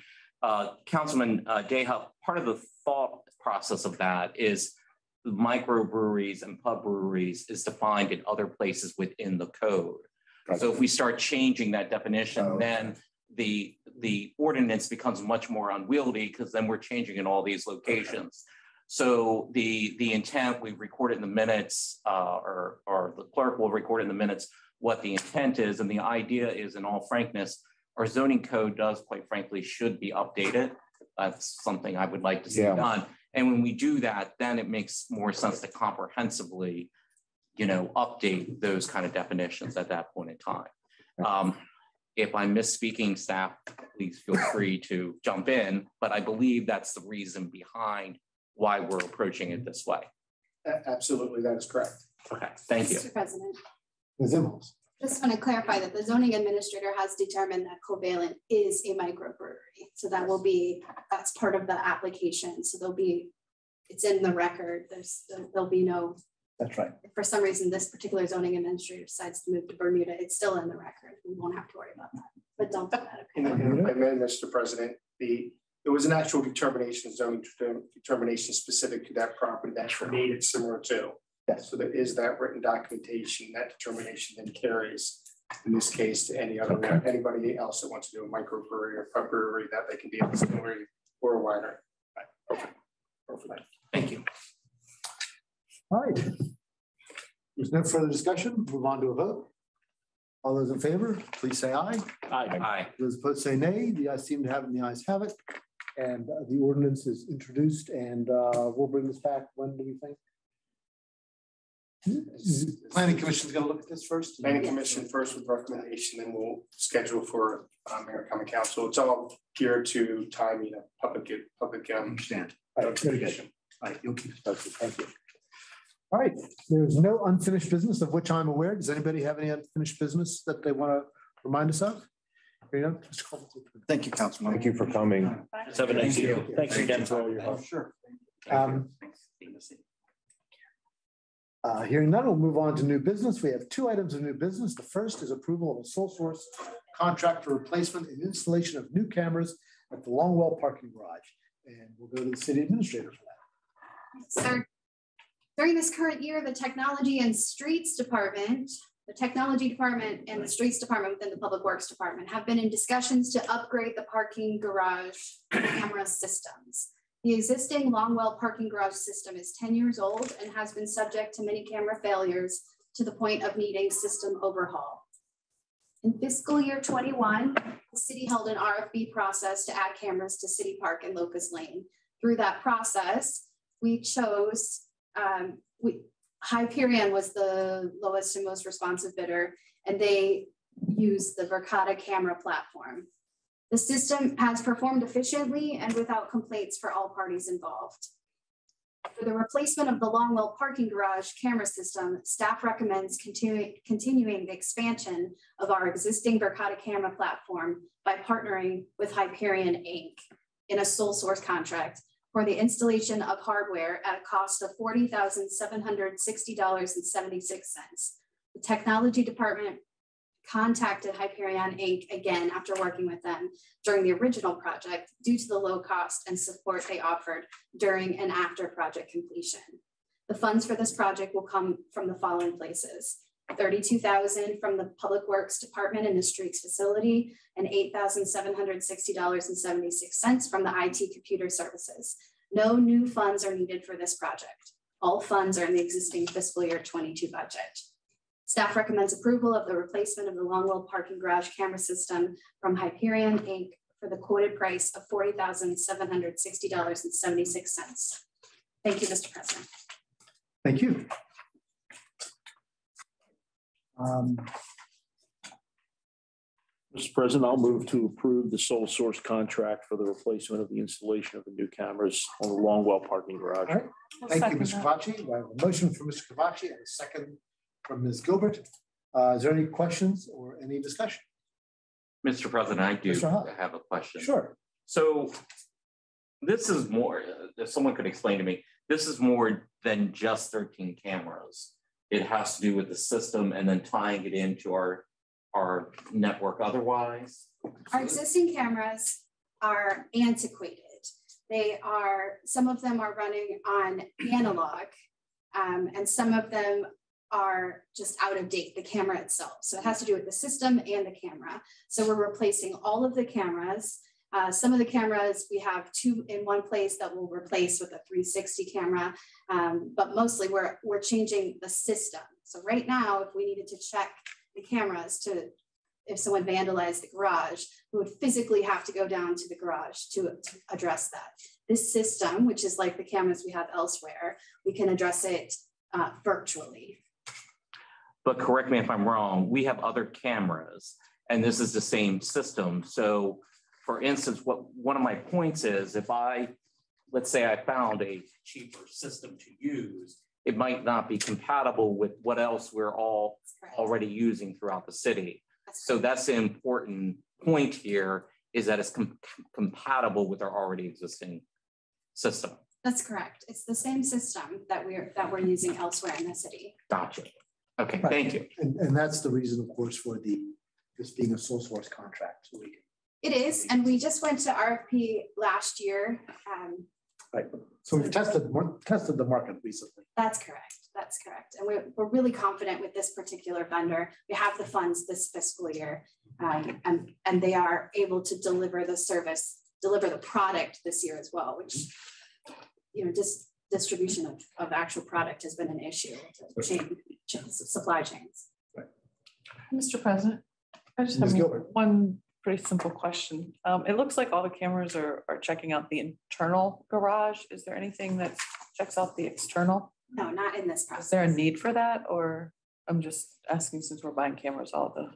Councilman Deha, part of the thought process of that is microbreweries and pub breweries is defined in other places within the code. So if we start changing that definition, then the ordinance becomes much more unwieldy because then we're changing in all these locations. So the intent, we record it in the minutes, or the clerk will record in the minutes what the intent is. And the idea is, in all frankness, our zoning code does, quite frankly, should be updated. That's something I would like to see done. And when we do that, then it makes more sense to comprehensively, update those kind of definitions at that point in time. If I'm misspeaking, staff, please feel free to jump in, but I believe that's the reason behind why we're approaching it this way. Absolutely, that is correct. Okay, thank you. Mr. President, Ms. Imhoff. just want to clarify that the zoning administrator has determined that Covalent is a microbrewery. So that's part of the application. So it's in the record. There'll be no. That's right. If for some reason this particular zoning administrator decides to move to Bermuda, it's still in the record. We won't have to worry about that. But don't do that. Okay? And if I may, Mr. President, there was an actual determination, zoning determination specific to that property that made it similar to. Yes. So there is that written documentation, that determination then carries in this case to anybody else that wants to do a microbrewery or pub brewery, that they can be a distillery or a winery. Right. Perfect. Thank you. All right. There's no further discussion. Move on to a vote. All those in favor, please say aye. Aye. Aye. Those opposed say nay. The ayes seem to have it, and the ayes have it. And the ordinance is introduced, and we'll bring this back. When do we think? Planning Commission is going to look at this first. Planning Commission first with recommendation, and we'll schedule for Mayor and Common Council. It's all geared to timing of public. Understand. All right, very good. All right, you'll keep us posted. Thank you. All right, there's no unfinished business of which I'm aware. Does anybody have any unfinished business that they want to remind us of? Thank you, Councilman. Thank you for coming. Have a nice day. Thanks again for all your help. Sure. Hearing none, we'll move on to new business. We have two items of new business. The first is approval of a sole source contract for replacement and installation of new cameras at the Longwell parking garage. And we'll go to the city administrator for that. Sir, during this current year, the Technology and Streets Department, the Technology Department and the Streets Department within the Public Works Department have been in discussions to upgrade the parking garage camera systems. The existing Longwell parking garage system is 10 years old and has been subject to many camera failures to the point of needing system overhaul. In fiscal year 21, the city held an RFP process to add cameras to City Park and Locust Lane. Through that process, we chose, Hyperion was the lowest and most responsive bidder, and they used the Verkada camera platform. The system has performed efficiently and without complaints for all parties involved. For the replacement of the Longwell parking garage camera system, staff recommends continuing the expansion of our existing Verkada camera platform by partnering with Hyperion Inc. in a sole source contract for the installation of hardware at a cost of $40,760.76. The technology department contacted Hyperion Inc. again after working with them during the original project due to the low cost and support they offered during and after project completion. The funds for this project will come from the following places: $32,000 from the Public Works Department in the streets facility and $8,760.76 from the IT computer services. No new funds are needed for this project. All funds are in the existing fiscal year 22 budget. Staff recommends approval of the replacement of the Longwell parking garage camera system from Hyperion Inc. for the quoted price of $40,760.76. Thank you, Mr. President. Thank you. Mr. President, I'll move to approve the sole source contract for the replacement of the installation of the new cameras on the Longwell parking garage. All right. Thank you, Mr. Cavacci. I have a motion from Mr. Cavacci and a second from Ms. Gilbert. Is there any questions or any discussion? Mr. President, I do Mr. Hunt. have a question. Sure. So this is more, if someone could explain to me, this is more than just 13 cameras. It has to do with the system and then tying it into our network otherwise. Our existing cameras are antiquated. Some of them are running on analog, and some of them are just out of date, the camera itself. So it has to do with the system and the camera. So we're replacing all of the cameras. Some of the cameras, we have 2 in one place that we'll replace with a 360 camera, but mostly we're changing the system. So right now, if we needed to check the cameras if someone vandalized the garage, we would physically have to go down to the garage to address that. This system, which is like the cameras we have elsewhere, we can address it virtually. But correct me if I'm wrong, we have other cameras and this is the same system. So for instance, one of my points is let's say I found a cheaper system to use, it might not be compatible with what else we're all already using throughout the city. So that's the important point here, is that it's compatible with our already existing system. That's correct. It's the same system that we're using elsewhere in the city. Gotcha. Okay, Right. thank you. And that's the reason, of course, for this being a sole source contract. So it is, and we just went to RFP last year. Right. So we've tested the market recently. That's correct. That's correct. And we're really confident with this particular vendor. We have the funds this fiscal year, and they are able to deliver the product this year as well, which, distribution of actual product has been an issue, supply chains. Right. Mr. President, I just have one pretty simple question. It looks like all the cameras are checking out the internal garage. Is there anything that checks out the external? No, not in this process. Is there a need for that? Or I'm just asking, since we're buying cameras all the.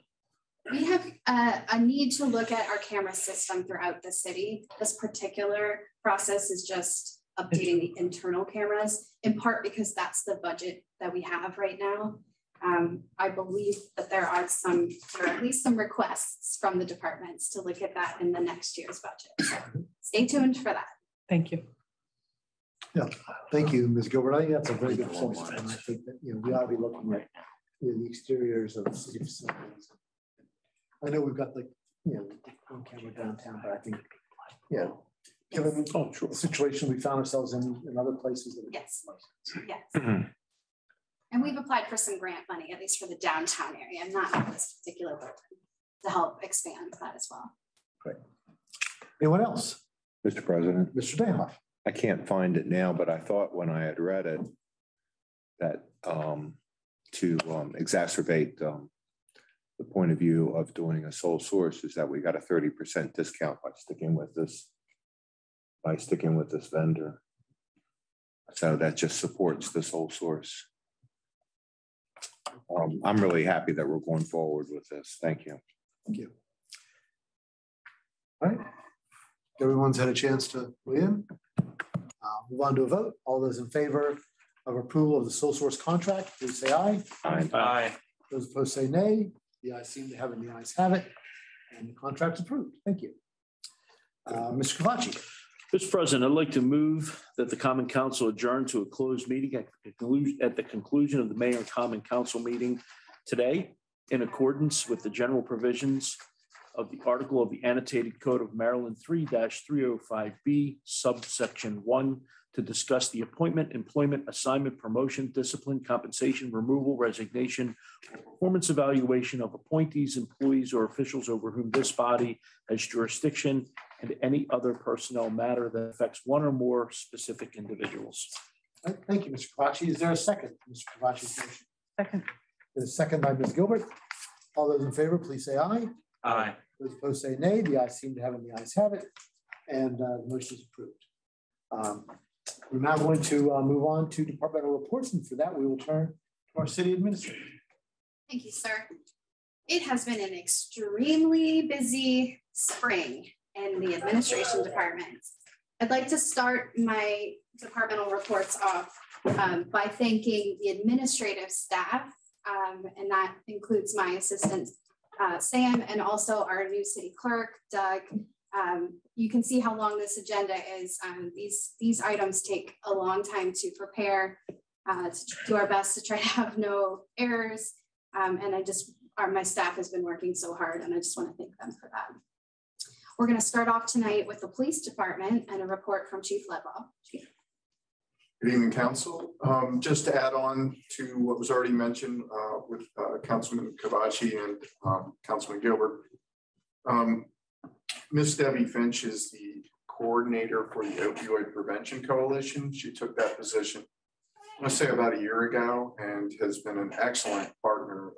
We have a need to look at our camera system throughout the city. This particular process is just updating the internal cameras, in part because that's the budget that we have right now. I believe that there are at least some requests from the departments to look at that in the next year's budget. So stay tuned for that. Thank you. Yeah, thank you, Ms. Gilbert. I think that's a very good point. And I think that we ought to be looking at the exteriors of city facilities. I know we've got one camera downtown, but I think given the situation we found ourselves in other places. Yes. And we've applied for some grant money, at least for the downtown area, not for this particular building, to help expand that as well. Great. Anyone else? Mr. President. Mr. Dayhoff. I can't find it now, but I thought when I had read it that to exacerbate the point of view of doing a sole source is that we got a 30% discount by sticking with this vendor. So that just supports the sole source. I'm really happy that we're going forward with this. Thank you. Thank you. All right. Everyone's had a chance to weigh in. Move on to a vote. All those in favor of approval of the sole source contract, please say aye. Aye. Aye. Those opposed say nay. The ayes seem to have it, and the ayes have it. And the contract's approved. Thank you. Mr. Cavacci. Mr. President, I'd like to move that the Common Council adjourn to a closed meeting at the conclusion of the Mayor and Common Council meeting today, in accordance with the general provisions of the article of the Annotated Code of Maryland 3-305B, Subsection 1, to discuss the appointment, employment, assignment, promotion, discipline, compensation, removal, resignation, or performance evaluation of appointees, employees, or officials over whom this body has jurisdiction, and any other personnel matter that affects one or more specific individuals. All right, thank you, Mr. Cavacci. Is there a second, Mr. Cavacci's motion? Second. There's a second by Ms. Gilbert. All those in favor, please say aye. Aye. Those opposed say nay. The ayes seem to have it, and the ayes have it. And the motion is approved. We're now going to move on to departmental reports, and for that, we will turn to our city administrator. Thank you, sir. It has been an extremely busy spring in the administration department. I'd like to start my departmental reports off by thanking the administrative staff, and that includes my assistant, Sam, and also our new city clerk, Doug. You can see how long this agenda is. These items take a long time to prepare, to do our best to try to have no errors. And my staff has been working so hard, and I just want to thank them for that. We're going to start off tonight with the police department and a report from Chief Ledwell. Chief. Good evening, Council. Just to add on to what was already mentioned with Councilman Kavachi and Councilman Gilbert, Miss Debbie Finch is the coordinator for the Opioid Prevention Coalition. She took that position, I want to say, about a year ago, and has been an excellent partner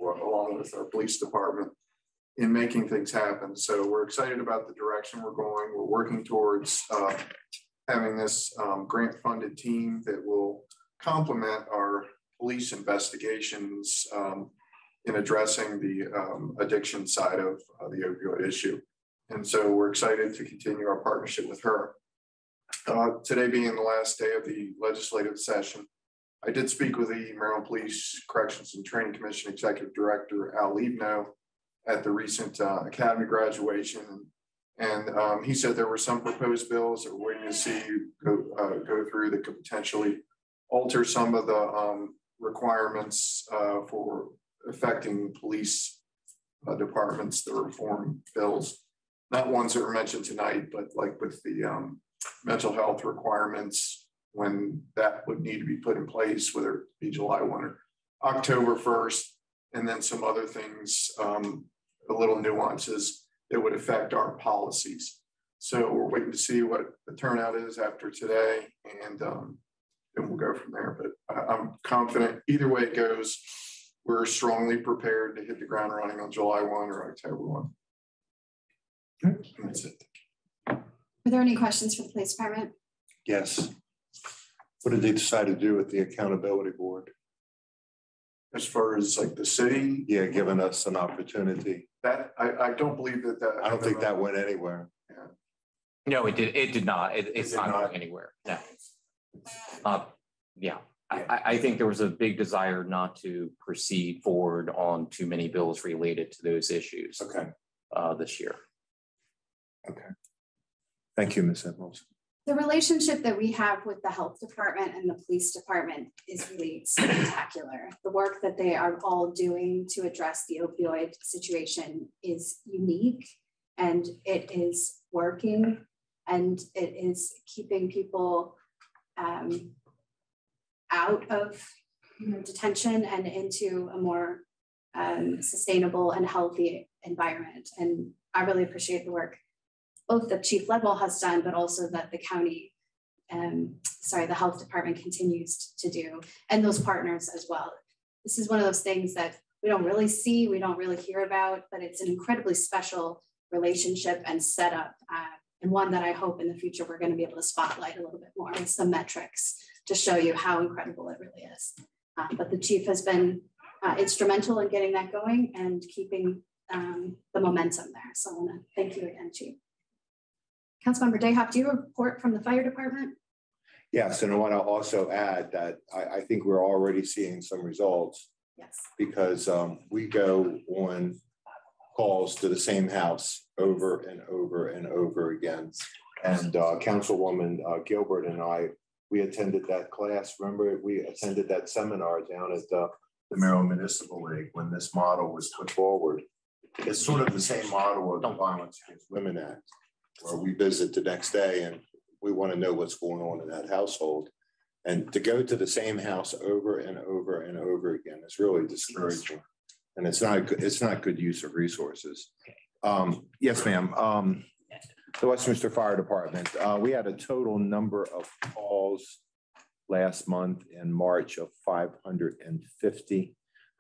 along with our police department in making things happen. So we're excited about the direction we're going. We're working towards having this grant-funded team that will complement our police investigations in addressing the addiction side of the opioid issue. And so we're excited to continue our partnership with her. Today being the last day of the legislative session, I did speak with the Maryland Police Corrections and Training Commission Executive Director Al Liebno at the recent Academy graduation. And he said there were some proposed bills that we're waiting to see go through that could potentially alter some of the requirements for affecting police departments, the reform bills. Not ones that were mentioned tonight, but like with the mental health requirements, when that would need to be put in place, whether it be July 1 or October 1st, and then some other things, the little nuances that would affect our policies. So we're waiting to see what the turnout is after today, and then we'll go from there. But I'm confident either way it goes, we're strongly prepared to hit the ground running on July 1 or October 1. That's it. Are there any questions for the police department? Yes. What did they decide to do with the accountability board? As far as like the city? Yeah, giving us an opportunity. That I don't believe that. I don't think that went anywhere. Yeah. No, it did not. It's not going anywhere. No. Yeah. I think there was a big desire not to proceed forward on too many bills related to those issues. Okay. This year. Okay. Thank you, Ms. Edmonds. The relationship that we have with the health department and the police department is really spectacular. The work that they are all doing to address the opioid situation is unique, and it is working, and it is keeping people out of detention and into a more sustainable and healthy environment. And I really appreciate the work both that Chief Ledwell has done, but also that the county, the health department continues to do, and those partners as well. This is one of those things that we don't really see, we don't really hear about, but it's an incredibly special relationship and setup, and one that I hope in the future we're going to be able to spotlight a little bit more with some metrics to show you how incredible it really is. But the chief has been instrumental in getting that going and keeping the momentum there. So I want to thank you again, Chief. Councilmember Dayhoff, do you report from the fire department? Yes, and I want to also add that I think we're already seeing some results. Yes. Because we go on calls to the same house over and over and over again. And Councilwoman Gilbert and I, we attended that class. Remember, we attended that seminar down at the Maryland Municipal League when this model was put forward. It's sort of the same model of the Violence Against Women Act, where we visit the next day and we want to know what's going on in that household. And to go to the same house over and over and over again is really discouraging. And it's not good use of resources. Yes, ma'am. The Westminster Fire Department, we had a total number of calls last month in March of 550.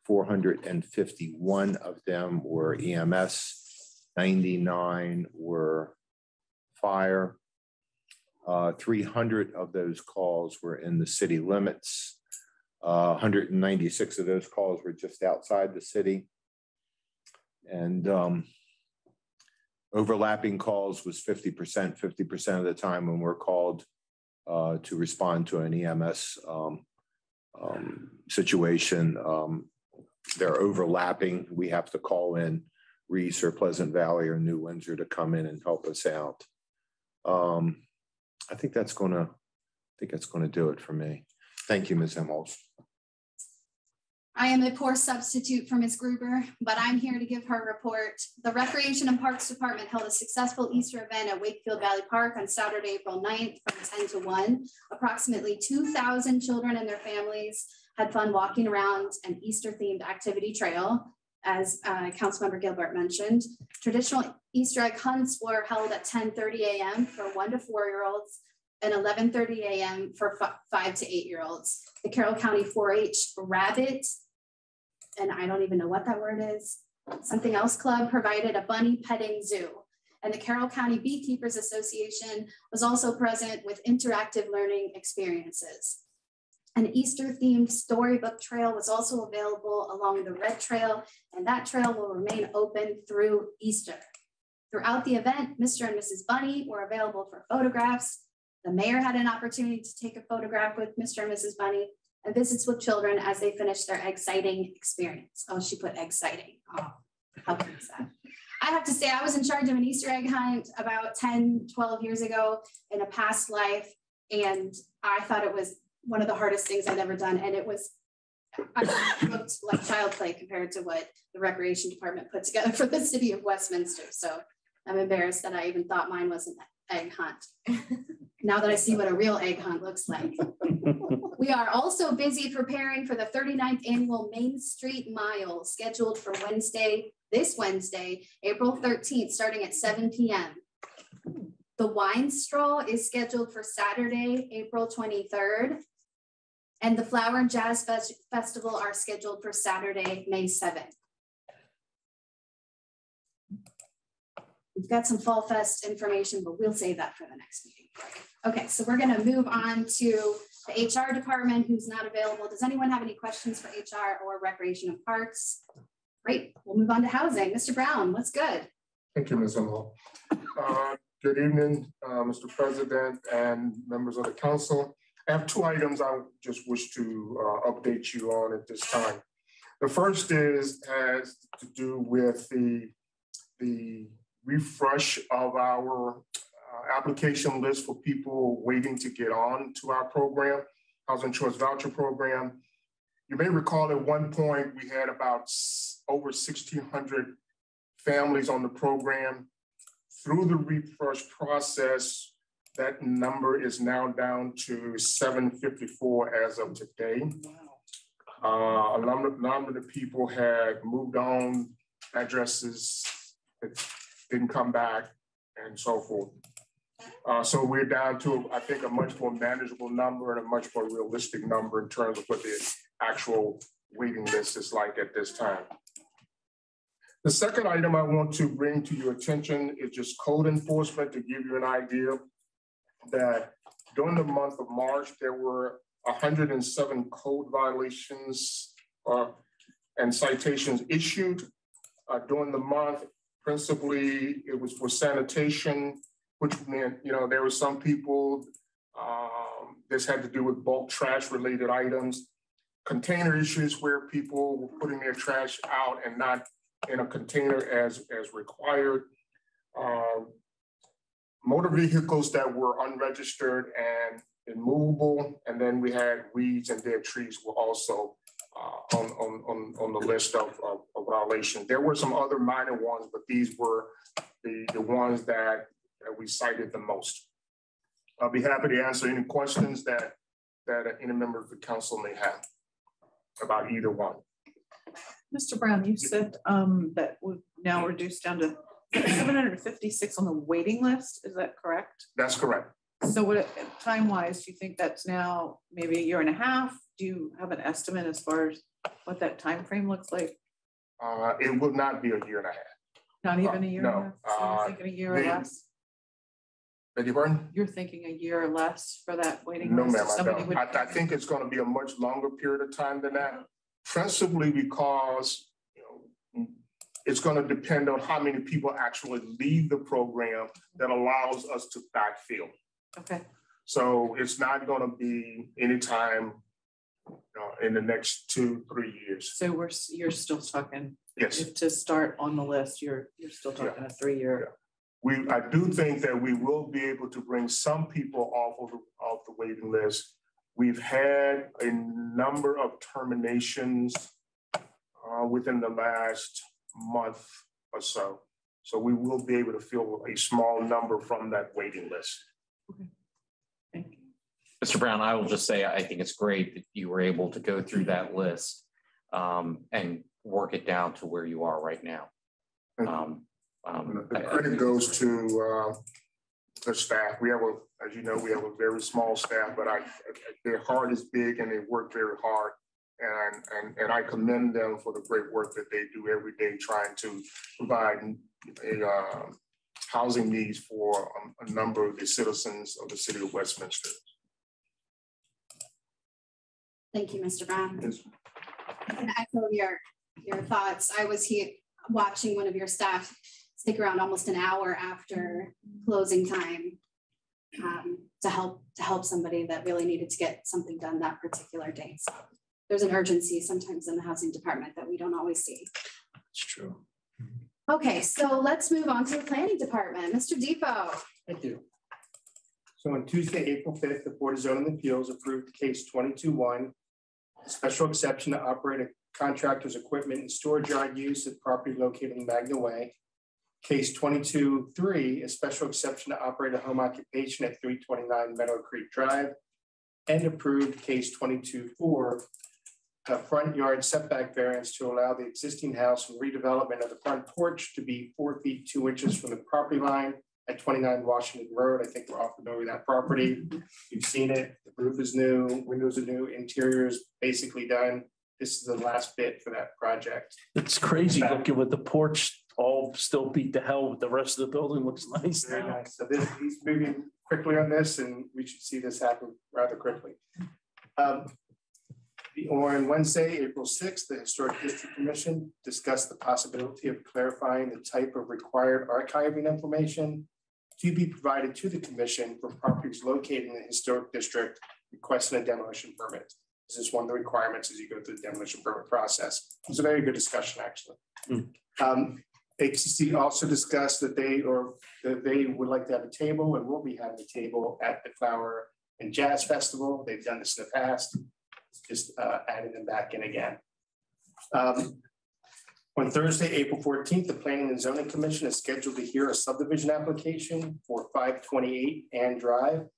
451 of them were EMS, 99 were fire. 300 of those calls were in the city limits. 196 of those calls were just outside the city. And overlapping calls was 50%. 50% of the time when we're called to respond to an EMS situation, they're overlapping. We have to call in Reese or Pleasant Valley or New Windsor to come in and help us out. I think that's going to do it for me. Thank you, Ms. Emholz. I am a poor substitute for Ms. Gruber, but I'm here to give her report. The Recreation and Parks Department held a successful Easter event at Wakefield Valley Park on Saturday, April 9th from 10 to 1. Approximately 2,000 children and their families had fun walking around an Easter-themed activity trail, as Councilmember Gilbert mentioned. Traditional Easter egg hunts were held at 10:30 a.m. for 1 to 4-year-olds and 11:30 a.m. for 5 to 8-year-olds. The Carroll County 4-H Rabbit, and I don't even know what that word is, something else club provided a bunny petting zoo. And the Carroll County Beekeepers Association was also present with interactive learning experiences. An Easter-themed storybook trail was also available along the Red Trail, and that trail will remain open through Easter. Throughout the event, Mr. and Mrs. Bunny were available for photographs. The mayor had an opportunity to take a photograph with Mr. and Mrs. Bunny, and visits with children as they finished their egg sighting experience. Oh, she put egg sighting. Oh, how cute is that? I have to say, I was in charge of an Easter egg hunt about 10, 12 years ago in a past life, and I thought it was one of the hardest things I'd ever done. And it looked like child play compared to what the Recreation Department put together for the city of Westminster. So I'm embarrassed that I even thought mine was an egg hunt. Now that I see what a real egg hunt looks like. We are also busy preparing for the 39th annual Main Street Mile, scheduled for this Wednesday, April 13th, starting at 7 p.m. The wine stroll is scheduled for Saturday, April 23rd. And the Flower and Jazz Festival are scheduled for Saturday, May 7th. We've got some Fall Fest information, but we'll save that for the next meeting. Okay, so we're gonna move on to the HR department, who's not available. Does anyone have any questions for HR or Recreation and Parks? Great, we'll move on to housing. Mr. Brown, what's good? Thank you, Ms. Emholz. Good evening, Mr. President and members of the council. I have two items I just wish to update you on at this time. The first has to do with the refresh of our application list for people waiting to get on to our program, Housing Choice Voucher Program. You may recall at one point we had about over 1,600 families on the program. Through the refresh process, that number is now down to 754 as of today. A number of the people had moved on, addresses that didn't come back, and so forth. So we're down to, I think, a much more manageable number and a much more realistic number in terms of what the actual waiting list is like at this time. The second item I want to bring to your attention is just code enforcement, to give you an idea that during the month of March, there were 107 code violations and citations issued during the month. Principally, it was for sanitation, which meant, there were some people, this had to do with bulk trash related items, container issues where people were putting their trash out and not in a container as required. Motor vehicles that were unregistered and immovable, and then we had weeds and dead trees were also on the list of violations. There were some other minor ones, but these were the ones that we cited the most. I'll be happy to answer any questions that any member of the council may have about either one. Mr. Brown, you said that we've now reduced down to 756 on the waiting list. Is that correct? That's correct. So what time-wise, do you think that's now maybe a year and a half? Do you have an estimate as far as what that time frame looks like? It will not be a year and a half. Not even a year and a half? So you're thinking a year or less? Beg your pardon? You're thinking a year or less for that waiting No, list? ma'am, I Somebody don't. would- I think it's gonna be a much longer period of time than that. Principally because, it's gonna depend on how many people actually leave the program that allows us to backfill. Okay, So it's not gonna be anytime in the next 2-3 years. so you're still talking, Yes. if to start on the list, you're still talking a 3-year. I do think that we will be able to bring some people off the waiting list. We've had a number of terminations within the last month or so. So we will be able to fill a small number from that waiting list. Okay. Thank you. Mr. Brown, I will just say, I think it's great that you were able to go through that list and work it down to where you are right now. The credit goes to the staff. We have as you know, we have a very small staff, but their heart is big and they work very hard. And I commend them for the great work that they do every day, trying to provide housing needs for a number of the citizens of the city of Westminster. Thank you, Mr. Brown. And echo your thoughts. I was here watching one of your staff stick around almost an hour after closing time to help somebody that really needed to get something done that particular day. So there's an urgency sometimes in the housing department that we don't always see. It's true. Okay, so let's move on to the planning department. Mr. Depot. Thank you. So on Tuesday, April 5th, the Board of Zoning Appeals approved case 22-1, a special exception to operate a contractor's equipment and storage yard use at property located in Magna Way. Case 22-3, a special exception to operate a home occupation at 329 Meadow Creek Drive. And approved case 22-4, a front yard setback variance to allow the existing house and redevelopment of the front porch to be 4 feet 2 inches from the property line at 29 Washington Road. I think we're all familiar with that property. You've seen it. The roof is new, windows are new, interior is basically done. This is the last bit for that project. It's crazy looking with the porch all still beat to hell, but the rest of the building looks nice Very now. nice. So he's moving quickly on this, and we should see this happen rather quickly. On Wednesday, April 6th, the Historic District Commission discussed the possibility of clarifying the type of required archiving information to be provided to the commission for properties located in the historic district requesting a demolition permit. This is one of the requirements as you go through the demolition permit process. It was a very good discussion, actually. HCC also discussed that they would like to have a table, and will be having a table at the Flower and Jazz Festival. They've done this in the past. It's just adding them back in again. On Thursday, April 14th, the Planning and Zoning Commission is scheduled to hear a subdivision application for 528 Ann Drive.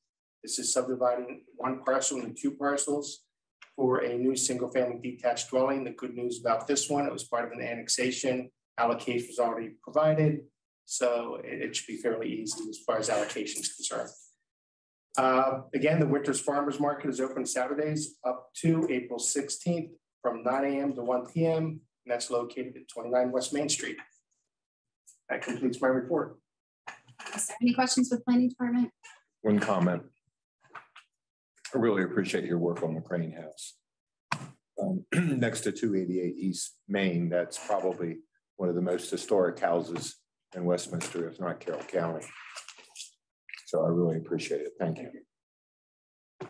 This is subdividing one parcel into 2 parcels for a new single-family detached dwelling. The good news about this one, it was part of an annexation. Allocation was already provided, so it should be fairly easy as far as allocation is concerned. Again, the Winters Farmers Market is open Saturdays up to April 16th from 9 a.m. to 1 p.m. and that's located at 29 West Main Street. That completes my report. Is there any questions with planning department? One comment. I really appreciate your work on the Crane House. Next to 288 East Main, that's probably one of the most historic houses in Westminster, if not Carroll County. So I really appreciate it. Thank you. All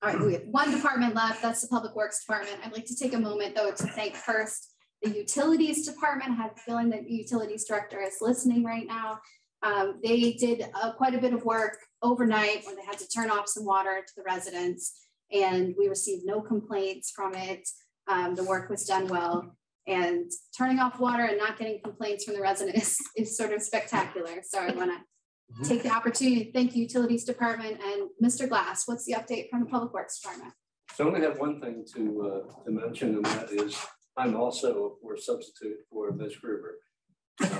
right, we have one department left. That's the Public Works Department. I'd like to take a moment, though, to thank first the Utilities Department. I have a feeling that the Utilities Director is listening right now. They did quite a bit of work overnight when they had to turn off some water to the residents, and we received no complaints from it. The work was done well, and turning off water and not getting complaints from the residents is sort of spectacular. So I want to take the opportunity to thank the Utilities Department. And Mr. Glass, what's the update from the Public Works Department? So I only have one thing to mention, and that is I'm also a substitute for Ms. Gruber. I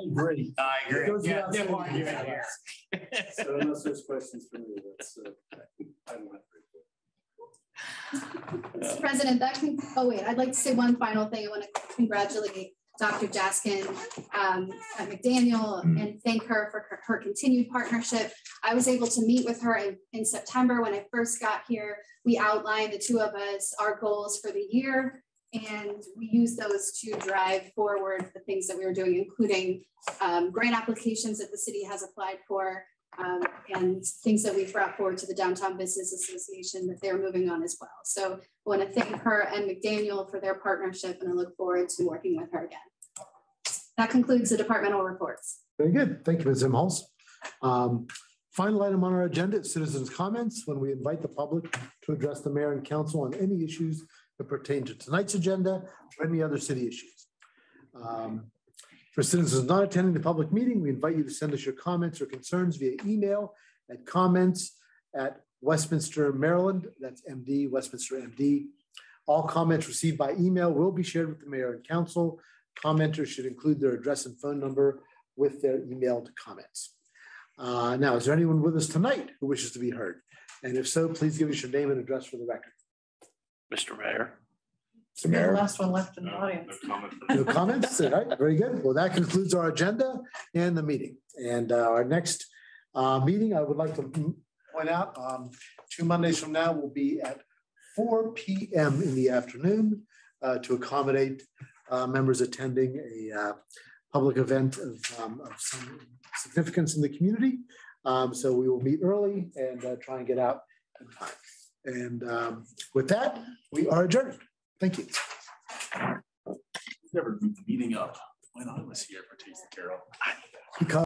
agree. Yeah, so unless there's questions for me, that's I'm not. Mr. President, I'd like to say one final thing. I want to congratulate Dr. Jaskin McDaniel and thank her for her continued partnership. I was able to meet with her in September when I first got here. We outlined, the two of us, our goals for the year, and we used those to drive forward the things that we were doing, including grant applications that the city has applied for, and things that we've brought forward to the Downtown Business Association that they're moving on as well. So I want to thank her and McDaniel for their partnership, and I look forward to working with her again. That concludes the departmental reports. Very good. Thank you, Ms. Imholz. Final item on our agenda is citizens' comments, when we invite the public to address the mayor and council on any issues that pertain to tonight's agenda or any other city issues. For citizens not attending the public meeting, we invite you to send us your comments or concerns via email at comments@Westminster, Maryland. That's MD, Westminster MD. All comments received by email will be shared with the mayor and council. Commenters should include their address and phone number with their emailed comments. Now, is there anyone with us tonight who wishes to be heard? And if so, please give us your name and address for the record. Mr. Mayor. The last one left in the audience. No comments? All right, very good. Well, that concludes our agenda and the meeting. And our next meeting, I would like to point out, 2 Mondays from now will be at 4 p.m. in the afternoon to accommodate members attending a public event of some significance in the community. So we will meet early and try and get out in time. And with that, we are adjourned. Thank you. Never moved the meeting up when I was here for Taste of Carroll. Because